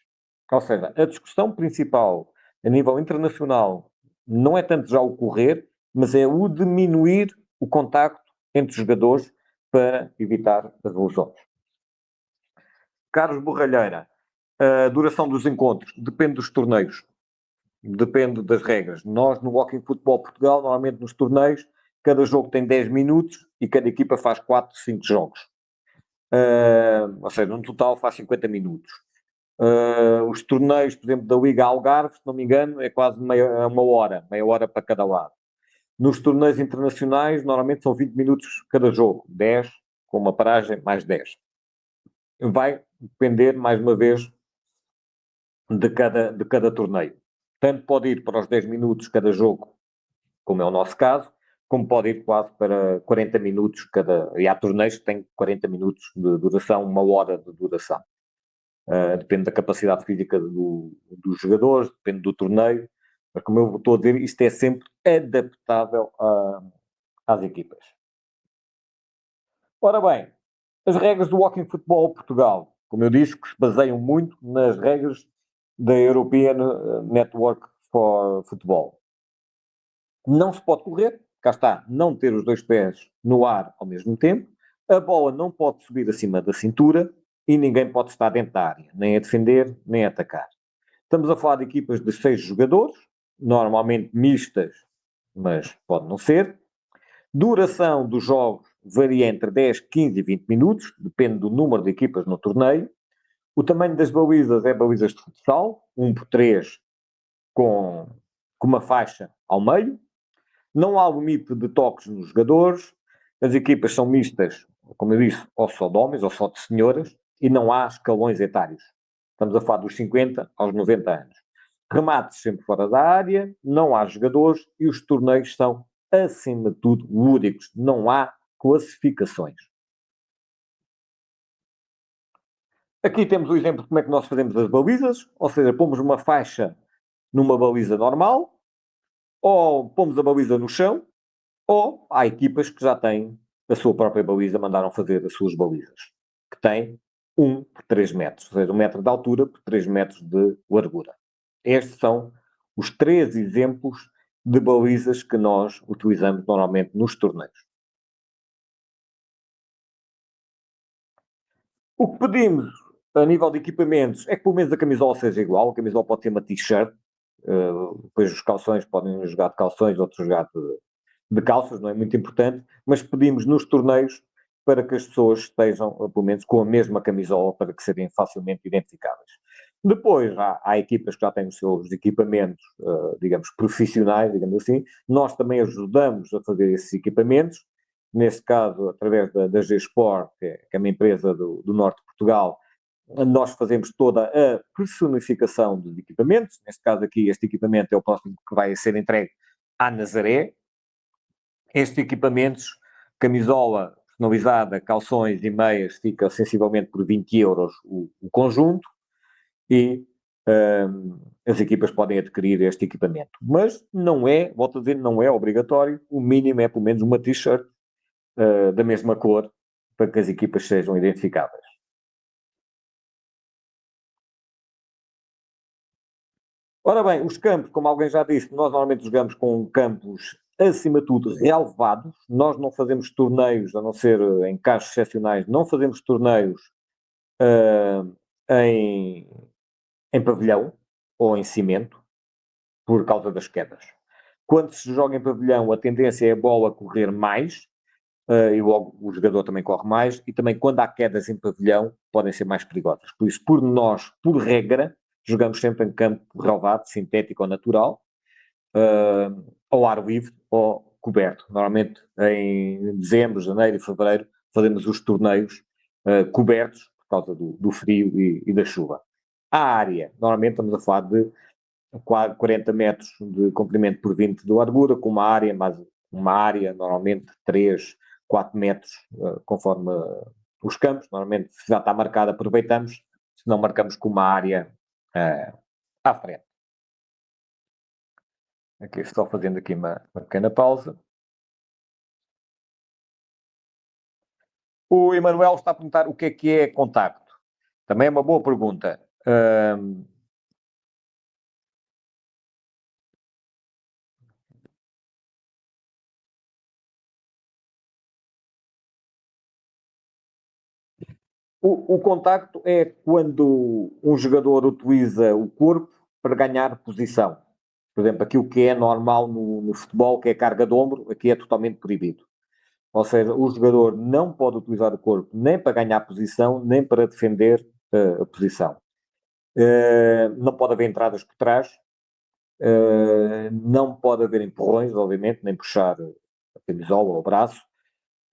Ou seja, a discussão principal a nível internacional não é tanto já o correr, mas é o diminuir o contacto entre os jogadores para evitar as lesões. Carlos Borralheira, a duração dos encontros depende dos torneios, depende das regras. Nós, no Hockey Futebol Portugal, normalmente nos torneios, cada jogo tem 10 minutos e cada equipa faz 4, 5 jogos. Ou seja, no total faz 50 minutos. Os torneios, por exemplo, da Liga Algarve, se não me engano, é quase meia hora para cada lado. Nos torneios internacionais, normalmente são 20 minutos cada jogo, 10, com uma paragem, mais 10. Vai depender, mais uma vez, de cada torneio. Tanto pode ir para os 10 minutos cada jogo, como é o nosso caso, como pode ir quase para 40 minutos cada. E há torneios que têm 40 minutos de duração, 1 hora de duração. Depende da capacidade física dos jogadores, depende do torneio, mas como eu estou a dizer, isto é sempre adaptável às equipas. Ora bem, as regras do Hockey Futebol Portugal, como eu disse, que se baseiam muito nas regras da European Network for Football. Não se pode correr, cá está, não ter os 2 pés no ar ao mesmo tempo, a bola não pode subir acima da cintura e ninguém pode estar dentro da área, nem a defender, nem a atacar. Estamos a falar de equipas de 6 jogadores, normalmente mistas, mas pode não ser. Duração dos jogos varia entre 10, 15 e 20 minutos, depende do número de equipas no torneio. O tamanho das balizas é balizas de futsal, 1x3 com uma faixa ao meio. Não há limite de toques nos jogadores. As equipas são mistas, como eu disse, ou só de homens ou só de senhoras, e não há escalões etários. Estamos a falar dos 50 aos 90 anos. Remates sempre fora da área, não há jogadores e os torneios são, acima de tudo, lúdicos. Não há classificações. Aqui temos o exemplo de como é que nós fazemos as balizas, ou seja, pomos uma faixa numa baliza normal, ou pomos a baliza no chão, ou há equipas que já têm a sua própria baliza, mandaram fazer as suas balizas, que têm 1 por 3 metros, ou seja, 1 metro de altura por 3 metros de largura. Estes são os 3 exemplos de balizas que nós utilizamos normalmente nos torneios. O que pedimos a nível de equipamentos é que pelo menos a camisola seja igual. A camisola pode ter uma t-shirt, depois os calções podem jogar de calções, outros jogar de calças, não é muito importante, mas pedimos nos torneios para que as pessoas estejam, pelo menos, com a mesma camisola para que sejam facilmente identificáveis. Depois, há equipas que já têm os seus equipamentos, digamos, profissionais, digamos assim. Nós também ajudamos a fazer esses equipamentos, neste caso, através da G-Sport, que é uma empresa do norte de Portugal. Nós fazemos toda a personificação dos equipamentos. Neste caso aqui, este equipamento é o próximo que vai ser entregue à Nazaré. Estes equipamentos, camisola personalizada, calções e meias, fica sensivelmente por 20 euros o conjunto e as equipas podem adquirir este equipamento. Mas não é, volto a dizer, não é obrigatório, o mínimo é pelo menos uma t-shirt da mesma cor para que as equipas sejam identificáveis. Ora bem, os campos, como alguém já disse, nós normalmente jogamos com campos, acima de tudo, relevados. Nós não fazemos torneios, a não ser em casos excepcionais, não fazemos torneios uh, em, em pavilhão ou em cimento, por causa das quedas. Quando se joga em pavilhão, a tendência é a bola correr mais, e logo o jogador também corre mais, e também quando há quedas em pavilhão, podem ser mais perigosas. Por isso, por nós, por regra, jogamos sempre em campo relevado, sintético ou natural, ao ar livre ou coberto. Normalmente em dezembro, janeiro e fevereiro fazemos os torneios cobertos por causa do frio e da chuva. A área, normalmente estamos a falar de 40 metros de comprimento por 20 de largura, com uma área normalmente de 3, 4 metros, conforme os campos. Normalmente, se já está marcado, aproveitamos, se não marcamos com uma área à frente. Aqui, só fazendo aqui uma pequena pausa. O Emanuel está a perguntar o que é contacto. Também é uma boa pergunta. O contacto é quando um jogador utiliza o corpo para ganhar posição. Por exemplo, aquilo que é normal no futebol, que é carga de ombro, aqui é totalmente proibido. Ou seja, o jogador não pode utilizar o corpo nem para ganhar posição, nem para defender a posição. Não pode haver entradas por trás, não pode haver empurrões, obviamente, nem puxar a camisola ou o braço,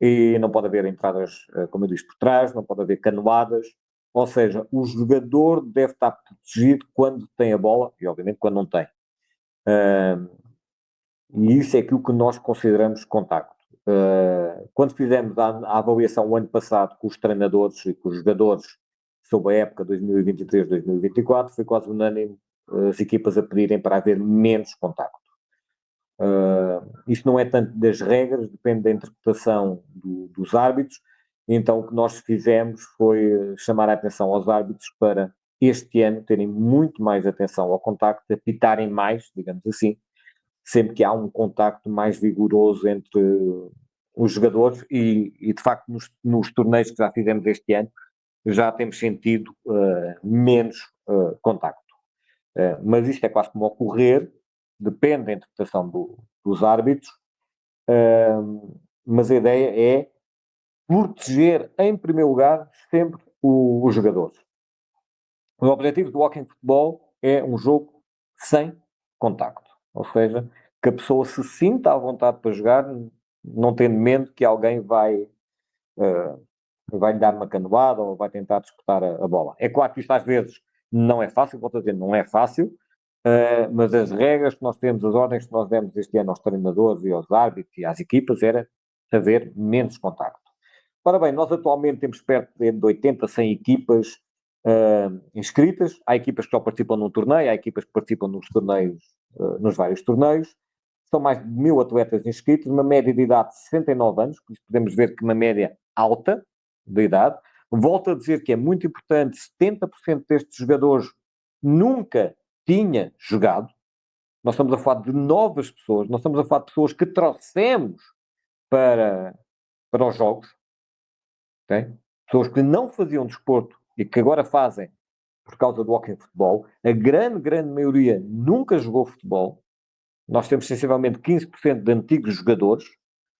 e não pode haver entradas, como eu disse, por trás, não pode haver canoadas, ou seja, o jogador deve estar protegido quando tem a bola e, obviamente, quando não tem. E isso é aquilo que nós consideramos contacto. Quando fizemos a avaliação o ano passado com os treinadores e com os jogadores sobre a época 2023-2024, foi quase unânime as equipas a pedirem para haver menos contacto. Isso não é tanto das regras, depende da interpretação dos árbitros. Então, o que nós fizemos foi chamar a atenção aos árbitros para este ano terem muito mais atenção ao contacto, apitarem mais, digamos assim, sempre que há um contacto mais vigoroso entre os jogadores e de facto, nos torneios que já fizemos este ano, já temos sentido menos contacto. Mas isto é quase como ocorrer, depende da interpretação dos árbitros, mas a ideia é proteger, em primeiro lugar, sempre os jogadores. O objetivo do Walking Futebol é um jogo sem contacto, ou seja, que a pessoa se sinta à vontade para jogar, não tendo medo que alguém vai lhe dar uma canoada ou vai tentar disputar a bola. É claro que isto às vezes não é fácil, vou dizer, não é fácil, mas as regras que nós temos, as ordens que nós demos este ano aos treinadores e aos árbitros e às equipas era haver menos contacto. Ora bem, nós atualmente temos perto de 80 a 100 equipas inscritas. Há equipas que só participam num torneio, há equipas que participam nos torneios, nos vários torneios. São mais de 1000 atletas inscritos, uma média de idade de 69 anos, por isso podemos ver que uma média alta de idade. Volto a dizer que é muito importante, 70% destes jogadores nunca tinha jogado. Nós estamos a falar de novas pessoas, nós estamos a falar de pessoas que trouxemos para os jogos, okay? Pessoas que não faziam desporto e que agora fazem por causa do hóquei futebol. A grande maioria nunca jogou futebol. Nós temos sensivelmente 15% de antigos jogadores,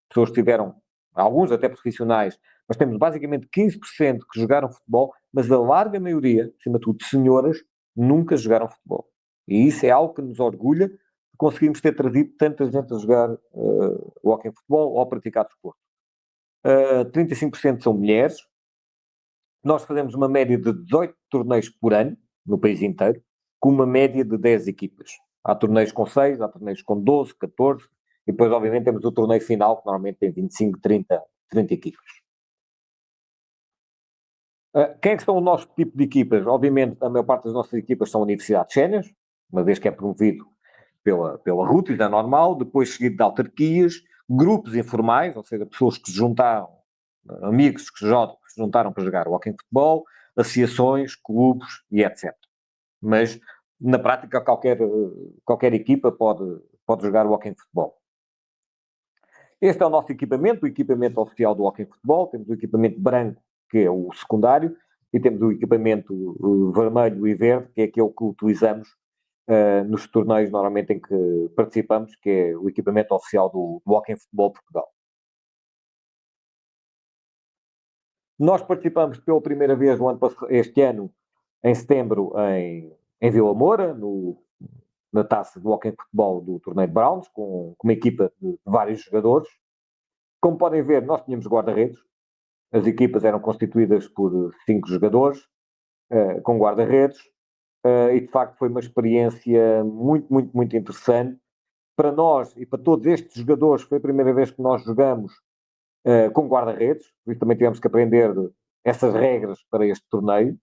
pessoas que tiveram, alguns até profissionais, mas temos basicamente 15% que jogaram futebol, mas a larga maioria, acima de tudo, senhoras, nunca jogaram futebol. E isso é algo que nos orgulha, conseguimos ter trazido tanta gente a jogar o hóquei futebol ou a praticar desporto. 35% são mulheres. Nós fazemos uma média de 18 torneios por ano, no país inteiro, com uma média de 10 equipas. Há torneios com 6, há torneios com 12, 14, e depois, obviamente, temos o torneio final, que normalmente tem 25, 30 equipas. Quem é que são o nosso tipo de equipas? Obviamente, a maior parte das nossas equipas são universidades séniores, uma vez que é promovido pela RUT, é normal, depois seguido de autarquias, grupos informais, ou seja, pessoas que se juntaram, amigos que se juntaram para jogar o hóquei futebol, associações, clubes e etc. Mas, na prática, qualquer equipa pode jogar o hóquei futebol. Este é o nosso equipamento, o equipamento oficial do hóquei futebol. Temos o equipamento branco, que é o secundário, e temos o equipamento vermelho e verde, que é aquele que utilizamos nos torneios normalmente em que participamos, que é o equipamento oficial do hóquei futebol Portugal. Nós participamos pela primeira vez este ano, em setembro, em Vila Moura, na taça do hóquei futebol do torneio de Browns, com uma equipa de vários jogadores. Como podem ver, nós tínhamos guarda-redes. As equipas eram constituídas por 5 jogadores, com guarda-redes, e de facto foi uma experiência muito interessante. Para nós e para todos estes jogadores, foi a primeira vez que nós jogamos com guarda-redes, por isso também tivemos que aprender essas regras para este torneio.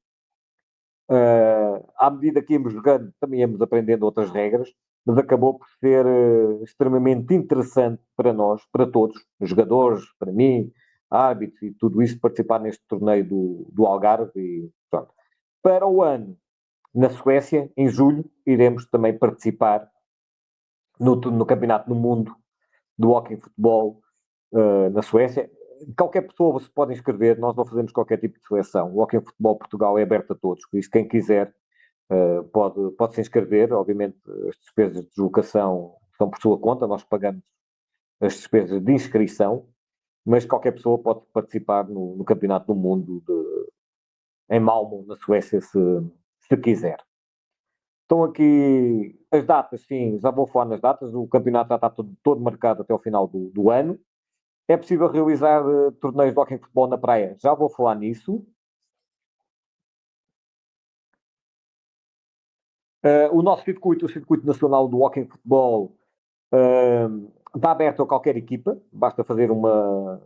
À medida que íamos jogando, também íamos aprendendo outras regras, mas acabou por ser extremamente interessante para nós, para todos, os jogadores, para mim, árbitros e tudo isso, participar neste torneio do Algarve. E pronto. Para o ano, na Suécia, em julho, iremos também participar no Campeonato do Mundo do Hóquei Futebol na Suécia. Qualquer pessoa se pode inscrever, nós não fazemos qualquer tipo de seleção. O Hóquei Futebol Portugal é aberto a todos, por isso quem quiser pode se inscrever. Obviamente as despesas de deslocação são por sua conta, nós pagamos as despesas de inscrição, mas qualquer pessoa pode participar no Campeonato do Mundo em Malmö, na Suécia, se quiser. Estão aqui as datas, sim, já vou falar nas datas. O campeonato já está todo marcado até o final do ano. É possível realizar torneios de hóquei futebol na praia? Já vou falar nisso. O nosso circuito, o Circuito Nacional do Hóquei Futebol, está aberto a qualquer equipa. Basta fazer uma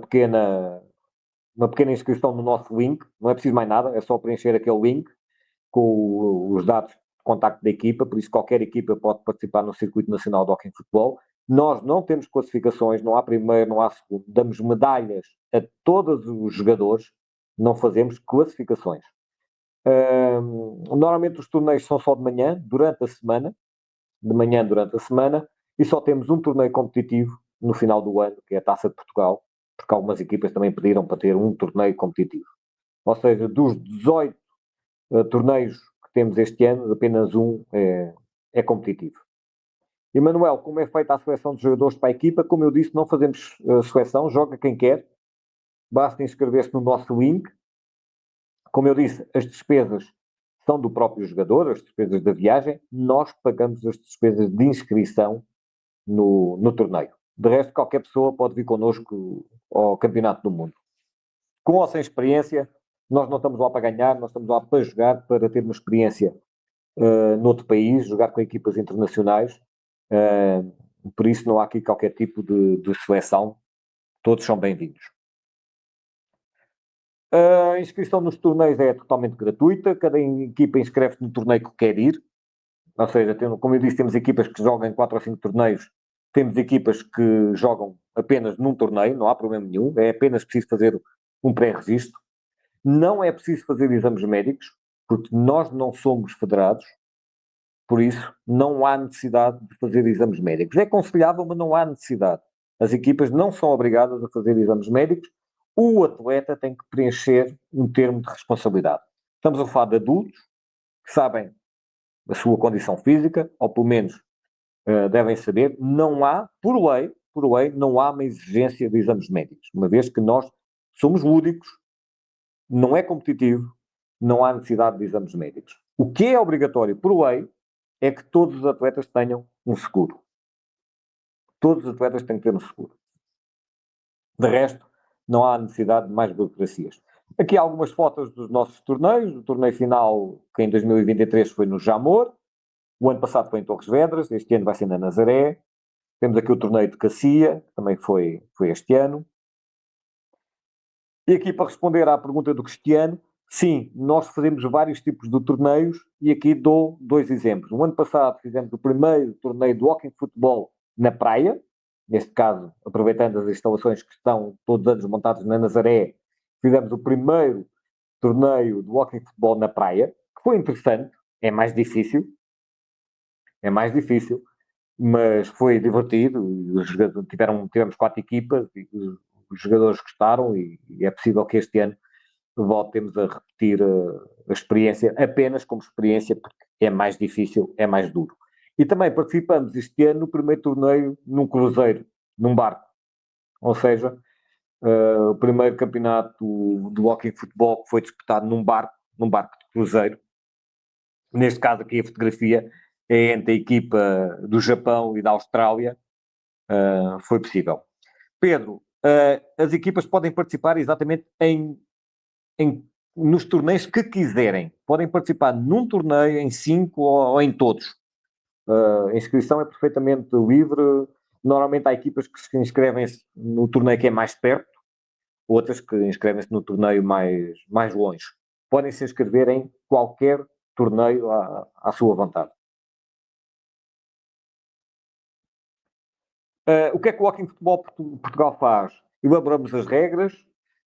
pequena inscrição no nosso link. Não é preciso mais nada, é só preencher aquele link com os dados de contacto da equipa. Por isso qualquer equipa pode participar no Circuito Nacional de Hóquei Futebol. Nós não temos classificações, não há primeiro, não há segundo. Damos medalhas a todos os jogadores, não fazemos classificações. Normalmente os torneios são só de manhã, durante a semana, e só temos um torneio competitivo no final do ano, que é a Taça de Portugal, porque algumas equipas também pediram para ter um torneio competitivo. Ou seja, dos 18 torneios que temos este ano, apenas um é competitivo. E Manuel, como é feita a seleção de jogadores para a equipa? Como eu disse, não fazemos seleção, joga quem quer, basta inscrever-se no nosso link. Como eu disse, as despesas são do próprio jogador, as despesas da viagem, nós pagamos as despesas de inscrição no torneio. De resto, qualquer pessoa pode vir connosco ao Campeonato do Mundo. Com ou sem experiência, nós não estamos lá para ganhar, nós estamos lá para jogar, para ter uma experiência noutro país, jogar com equipas internacionais. Por isso não há aqui qualquer tipo de seleção, todos são bem-vindos. A inscrição nos torneios é totalmente gratuita, cada equipa inscreve-se no torneio que quer ir, ou seja, como eu disse, temos equipas que jogam em 4 ou 5 torneios, temos equipas que jogam apenas num torneio, não há problema nenhum, é apenas preciso fazer um pré-registro. Não é preciso fazer exames médicos, porque nós não somos federados, por isso não há necessidade de fazer exames médicos. É aconselhável, mas não há necessidade. As equipas não são obrigadas a fazer exames médicos, o atleta tem que preencher um termo de responsabilidade. Estamos a falar de adultos que sabem a sua condição física, ou pelo menos devem saber, não há, por lei, não há uma exigência de exames médicos, uma vez que nós somos lúdicos, não é competitivo, não há necessidade de exames médicos. O que é obrigatório por lei é que todos os atletas tenham um seguro. Todos os atletas têm que ter um seguro. De resto, não há necessidade de mais burocracias. Aqui há algumas fotos dos nossos torneios. O torneio final, que em 2023 foi no Jamor. O ano passado foi em Torres Vedras. Este ano vai ser na Nazaré. Temos aqui o torneio de Cacia, que também foi este ano. E aqui para responder à pergunta do Cristiano, sim, nós fazemos vários tipos de torneios e aqui dou 2 exemplos. No ano passado fizemos o primeiro torneio de walking futebol na praia, neste caso, aproveitando as instalações que estão todos os anos montadas na Nazaré, fizemos o primeiro torneio de walking futebol na praia, que foi interessante, é mais difícil, mas foi divertido. Os jogadores, tivemos 4 equipas e os jogadores gostaram e é possível que este ano voltemos a repetir a experiência apenas como experiência, porque é mais difícil, é mais duro. E também participamos este ano no primeiro torneio num cruzeiro, num barco. Ou seja, o primeiro campeonato do hockey futebol que foi disputado num barco de cruzeiro. Neste caso aqui a fotografia é entre a equipa do Japão e da Austrália. Foi possível. Pedro, as equipas podem participar exatamente nos torneios que quiserem. Podem participar num torneio, em 5 ou em todos. A inscrição é perfeitamente livre. Normalmente há equipas que se inscrevem-se no torneio que é mais perto, outras que inscrevem-se no torneio mais longe. Podem se inscrever em qualquer torneio à sua vontade. O que é que o Walking Futebol Portugal faz? Elaboramos as regras,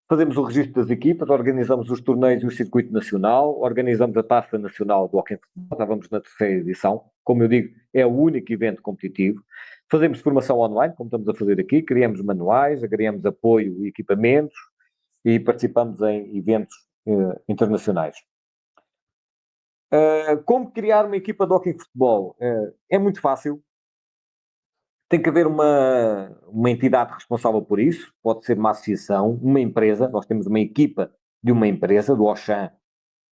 fazemos o registro das equipas, organizamos os torneios e o circuito nacional, organizamos a Taça Nacional do Walking Futebol, já vamos na 3ª edição. Como eu digo, é o único evento competitivo. Fazemos formação online, como estamos a fazer aqui, criamos manuais, agregamos apoio e equipamentos e participamos em eventos internacionais. Como criar uma equipa de Walking Futebol? É muito fácil. Tem que haver uma entidade responsável por isso, pode ser uma associação, uma empresa. Nós temos uma equipa de uma empresa, do Auchan.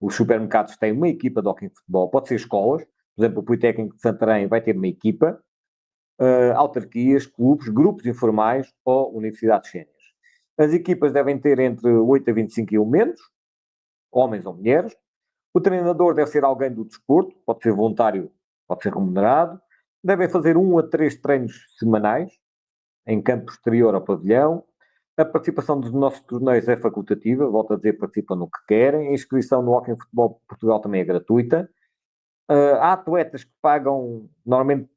Os supermercados têm uma equipa de hóquei futebol, pode ser escolas, por exemplo, o Politécnico de Santarém vai ter uma equipa, autarquias, clubes, grupos informais ou universidades séniores. As equipas devem ter entre 8 a 25 elementos, homens ou mulheres. O treinador deve ser alguém do desporto, pode ser voluntário, pode ser remunerado. Devem fazer 1 a 3 treinos semanais, em campo exterior ao pavilhão. A participação dos nossos torneios é facultativa, volto a dizer, participam no que querem. A inscrição no Hockey Futebol Portugal também é gratuita. Há atletas que pagam, normalmente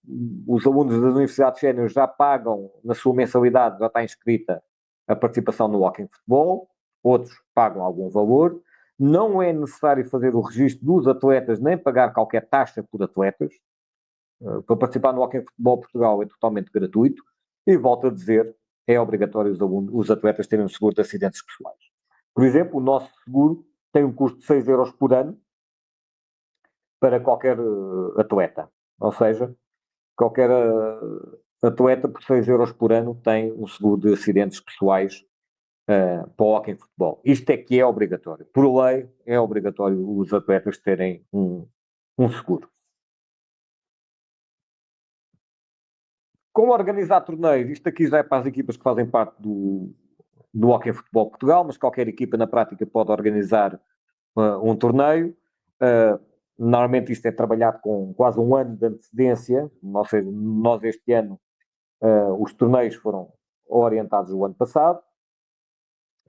os alunos das universidades séniores já pagam na sua mensalidade, já está inscrita a participação no Hockey Futebol, outros pagam algum valor. Não é necessário fazer o registro dos atletas, nem pagar qualquer taxa por atletas. Para participar no Hockey Futebol Portugal é totalmente gratuito e, volto a dizer, é obrigatório os atletas terem um seguro de acidentes pessoais. Por exemplo, o nosso seguro tem um custo de 6 euros por ano para qualquer atleta. Ou seja, qualquer atleta por 6 euros por ano tem um seguro de acidentes pessoais para o Hockey Futebol. Isto é que é obrigatório. Por lei, é obrigatório os atletas terem um seguro. Como organizar torneios? Isto aqui já é para as equipas que fazem parte do Hockey Futebol Portugal, mas qualquer equipa na prática pode organizar um torneio. Normalmente isto é trabalhado com quase um ano de antecedência, ou seja, nós este ano os torneios foram orientados o ano passado.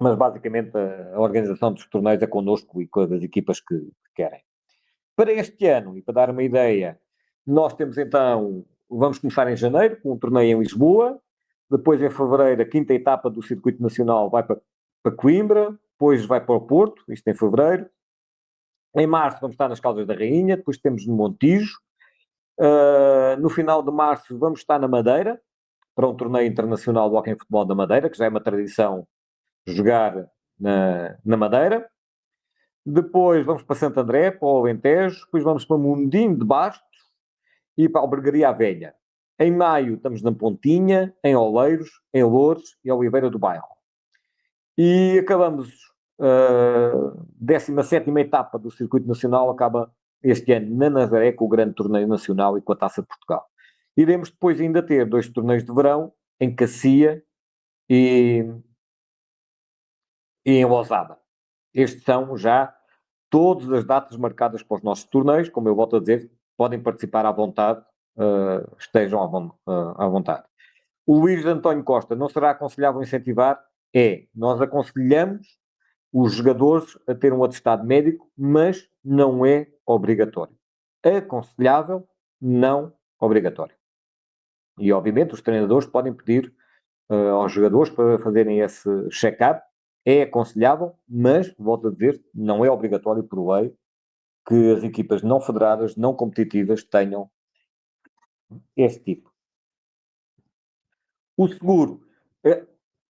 mas basicamente a organização dos torneios é connosco e com as equipas que querem. Para este ano, e para dar uma ideia, nós temos então, vamos começar em janeiro, com um torneio em Lisboa, depois em fevereiro a quinta etapa do Circuito Nacional vai para Coimbra, depois vai para o Porto, isto em fevereiro. Em março vamos estar nas Caldas da Rainha, depois temos no Montijo. No final de março vamos estar na Madeira, para um torneio internacional de hóquei em futebol da Madeira, que já é uma tradição jogar na Madeira. Depois vamos para Santo André, para o Alentejo, depois vamos para Mundim de Bastos e para a Albergaria à Velha. Em maio estamos na Pontinha, em Oleiros, em Loures e Oliveira do Bairro. E acabamos a 17ª etapa do Circuito Nacional, acaba este ano na Nazaré, com o grande torneio nacional e com a Taça de Portugal. Iremos depois ainda ter 2 torneios de verão, em Cacia e em Lousada. Estes são já todas as datas marcadas para os nossos torneios, como eu volto a dizer, podem participar à vontade, estejam à vontade. O Luís António Costa, não será aconselhável incentivar? É, nós aconselhamos os jogadores a ter um atestado médico, mas não é obrigatório. Aconselhável, não obrigatório. E, obviamente, os treinadores podem pedir aos jogadores para fazerem esse check-up. É aconselhável, mas, volto a dizer, não é obrigatório por lei que as equipas não federadas, não competitivas, tenham esse tipo. O seguro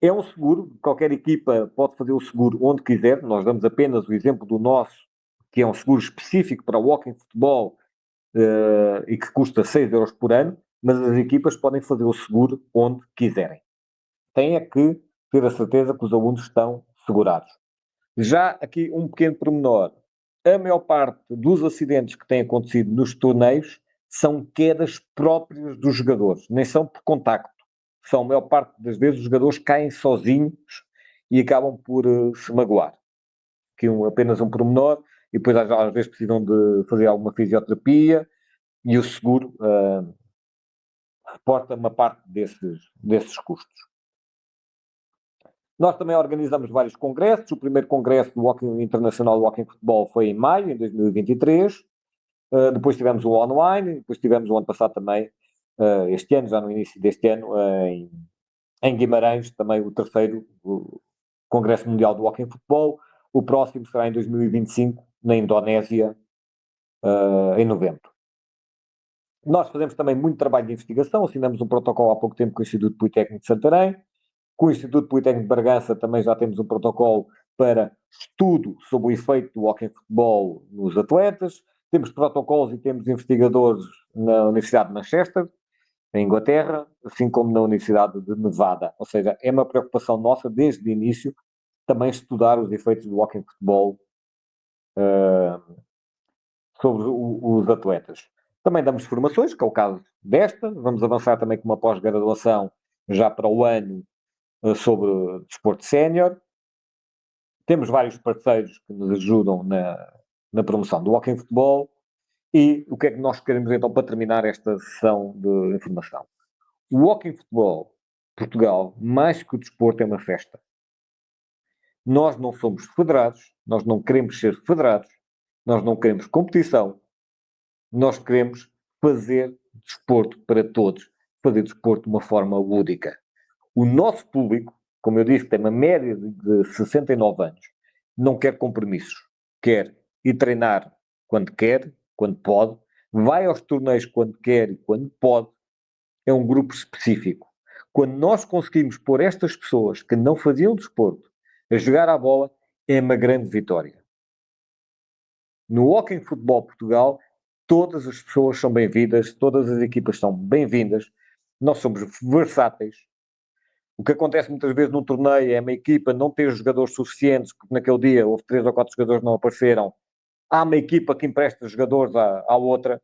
é um seguro, qualquer equipa pode fazer o seguro onde quiser. Nós damos apenas o exemplo do nosso, que é um seguro específico para o hóquei em futebol e que custa 6 euros por ano, mas as equipas podem fazer o seguro onde quiserem. Tem é que ter a certeza que os alunos estão segurados. Já aqui um pequeno pormenor. A maior parte dos acidentes que têm acontecido nos torneios são quedas próprias dos jogadores, nem são por contacto. São, a maior parte das vezes, os jogadores caem sozinhos e acabam por se magoar. Aqui apenas um pormenor, e depois às vezes precisam de fazer alguma fisioterapia, e o seguro reporta uma parte desses custos. Nós também organizamos vários congressos. O primeiro congresso do Walking Internacional do Walking Futebol foi em maio, em 2023. Depois tivemos o online, depois tivemos o ano passado também, este ano, já no início deste ano, em Guimarães, também o terceiro o Congresso Mundial do Walking Futebol. O próximo será em 2025, na Indonésia, em novembro. Nós fazemos também muito trabalho de investigação, assinamos um protocolo há pouco tempo com o Instituto Politécnico de Santarém. Com o Instituto Politécnico de Bragança também já temos um protocolo para estudo sobre o efeito do hóquei em futebol nos atletas. Temos protocolos e temos investigadores na Universidade de Manchester, em Inglaterra, assim como na Universidade de Nevada. Ou seja, é uma preocupação nossa desde o início também estudar os efeitos do hóquei em futebol sobre os atletas. Também damos formações, que é o caso desta. Vamos avançar também com uma pós-graduação já para o ano sobre desporto sénior. Temos vários parceiros que nos ajudam na promoção do hóquei em futebol. E o que é que nós queremos então para terminar esta sessão de informação? O hóquei em futebol, Portugal, mais que o desporto, é uma festa. Nós não somos federados, nós não queremos ser federados, nós não queremos competição, nós queremos fazer desporto para todos, fazer desporto de uma forma lúdica. O nosso público, como eu disse, tem uma média de 69 anos, não quer compromissos, quer ir treinar quando quer, quando pode, vai aos torneios quando quer e quando pode, é um grupo específico. Quando nós conseguimos pôr estas pessoas que não faziam desporto a jogar à bola, é uma grande vitória. No Hóquei em Futebol Portugal, todas as pessoas são bem-vindas, todas as equipas são bem-vindas, nós somos versáteis. O que acontece muitas vezes num torneio é uma equipa não ter jogadores suficientes, porque naquele dia houve 3 ou 4 jogadores que não apareceram. Há uma equipa que empresta jogadores à outra.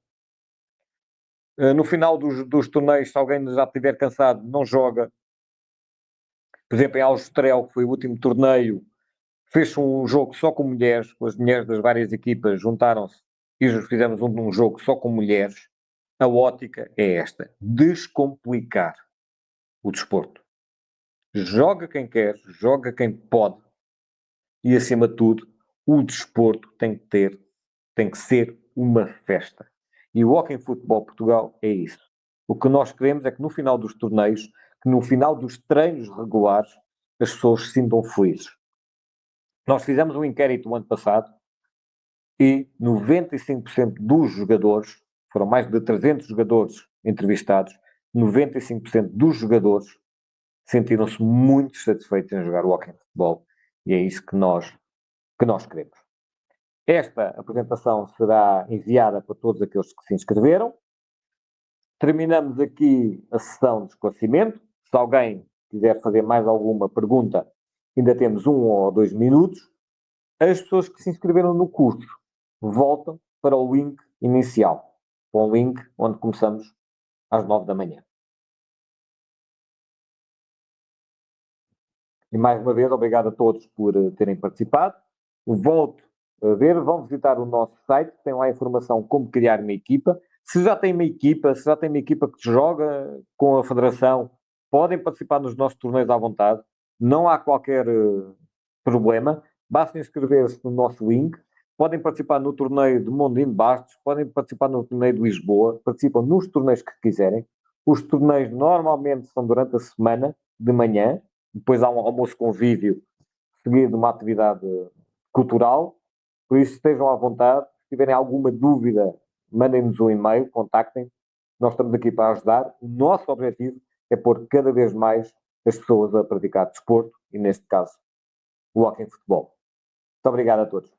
No final dos torneios, se alguém já estiver cansado, não joga. Por exemplo, em Aljustrel, que foi o último torneio, fez-se um jogo só com mulheres, com as mulheres das várias equipas juntaram-se e fizemos um jogo só com mulheres. A ótica é esta: descomplicar o desporto. Joga quem quer, joga quem pode, e, acima de tudo, o desporto tem que ser uma festa. E o Walking Futebol Portugal é isso. O que nós queremos é que no final dos torneios, que no final dos treinos regulares, as pessoas se sintam felizes. Nós fizemos um inquérito o ano passado e 95% dos jogadores, foram mais de 300 jogadores entrevistados, 95% dos jogadores sentiram-se muito satisfeitos em jogar Walking Futebol. E é isso que nós queremos. Esta apresentação será enviada para todos aqueles que se inscreveram. Terminamos aqui a sessão de esclarecimento. Se alguém quiser fazer mais alguma pergunta, ainda temos 1 ou 2 minutos. As pessoas que se inscreveram no curso voltam para o link inicial, para o link onde começamos às 9 da manhã. E mais uma vez, obrigado a todos por terem participado. Volto a ver, vão visitar o nosso site, tem lá a informação como criar uma equipa. Se já tem uma equipa, que joga com a Federação, podem participar nos nossos torneios à vontade. Não há qualquer problema. Basta inscrever-se no nosso link. Podem participar no torneio de Mondinho de Bastos, podem participar no torneio de Lisboa, participam nos torneios que quiserem. Os torneios normalmente são durante a semana, de manhã, depois há um almoço convívio, seguido de uma atividade cultural. Por isso, estejam à vontade. Se tiverem alguma dúvida, mandem-nos um e-mail, contactem. Nós estamos aqui para ajudar. O nosso objetivo é pôr cada vez mais as pessoas a praticar desporto e, neste caso, o hóquei futebol. Muito obrigado a todos.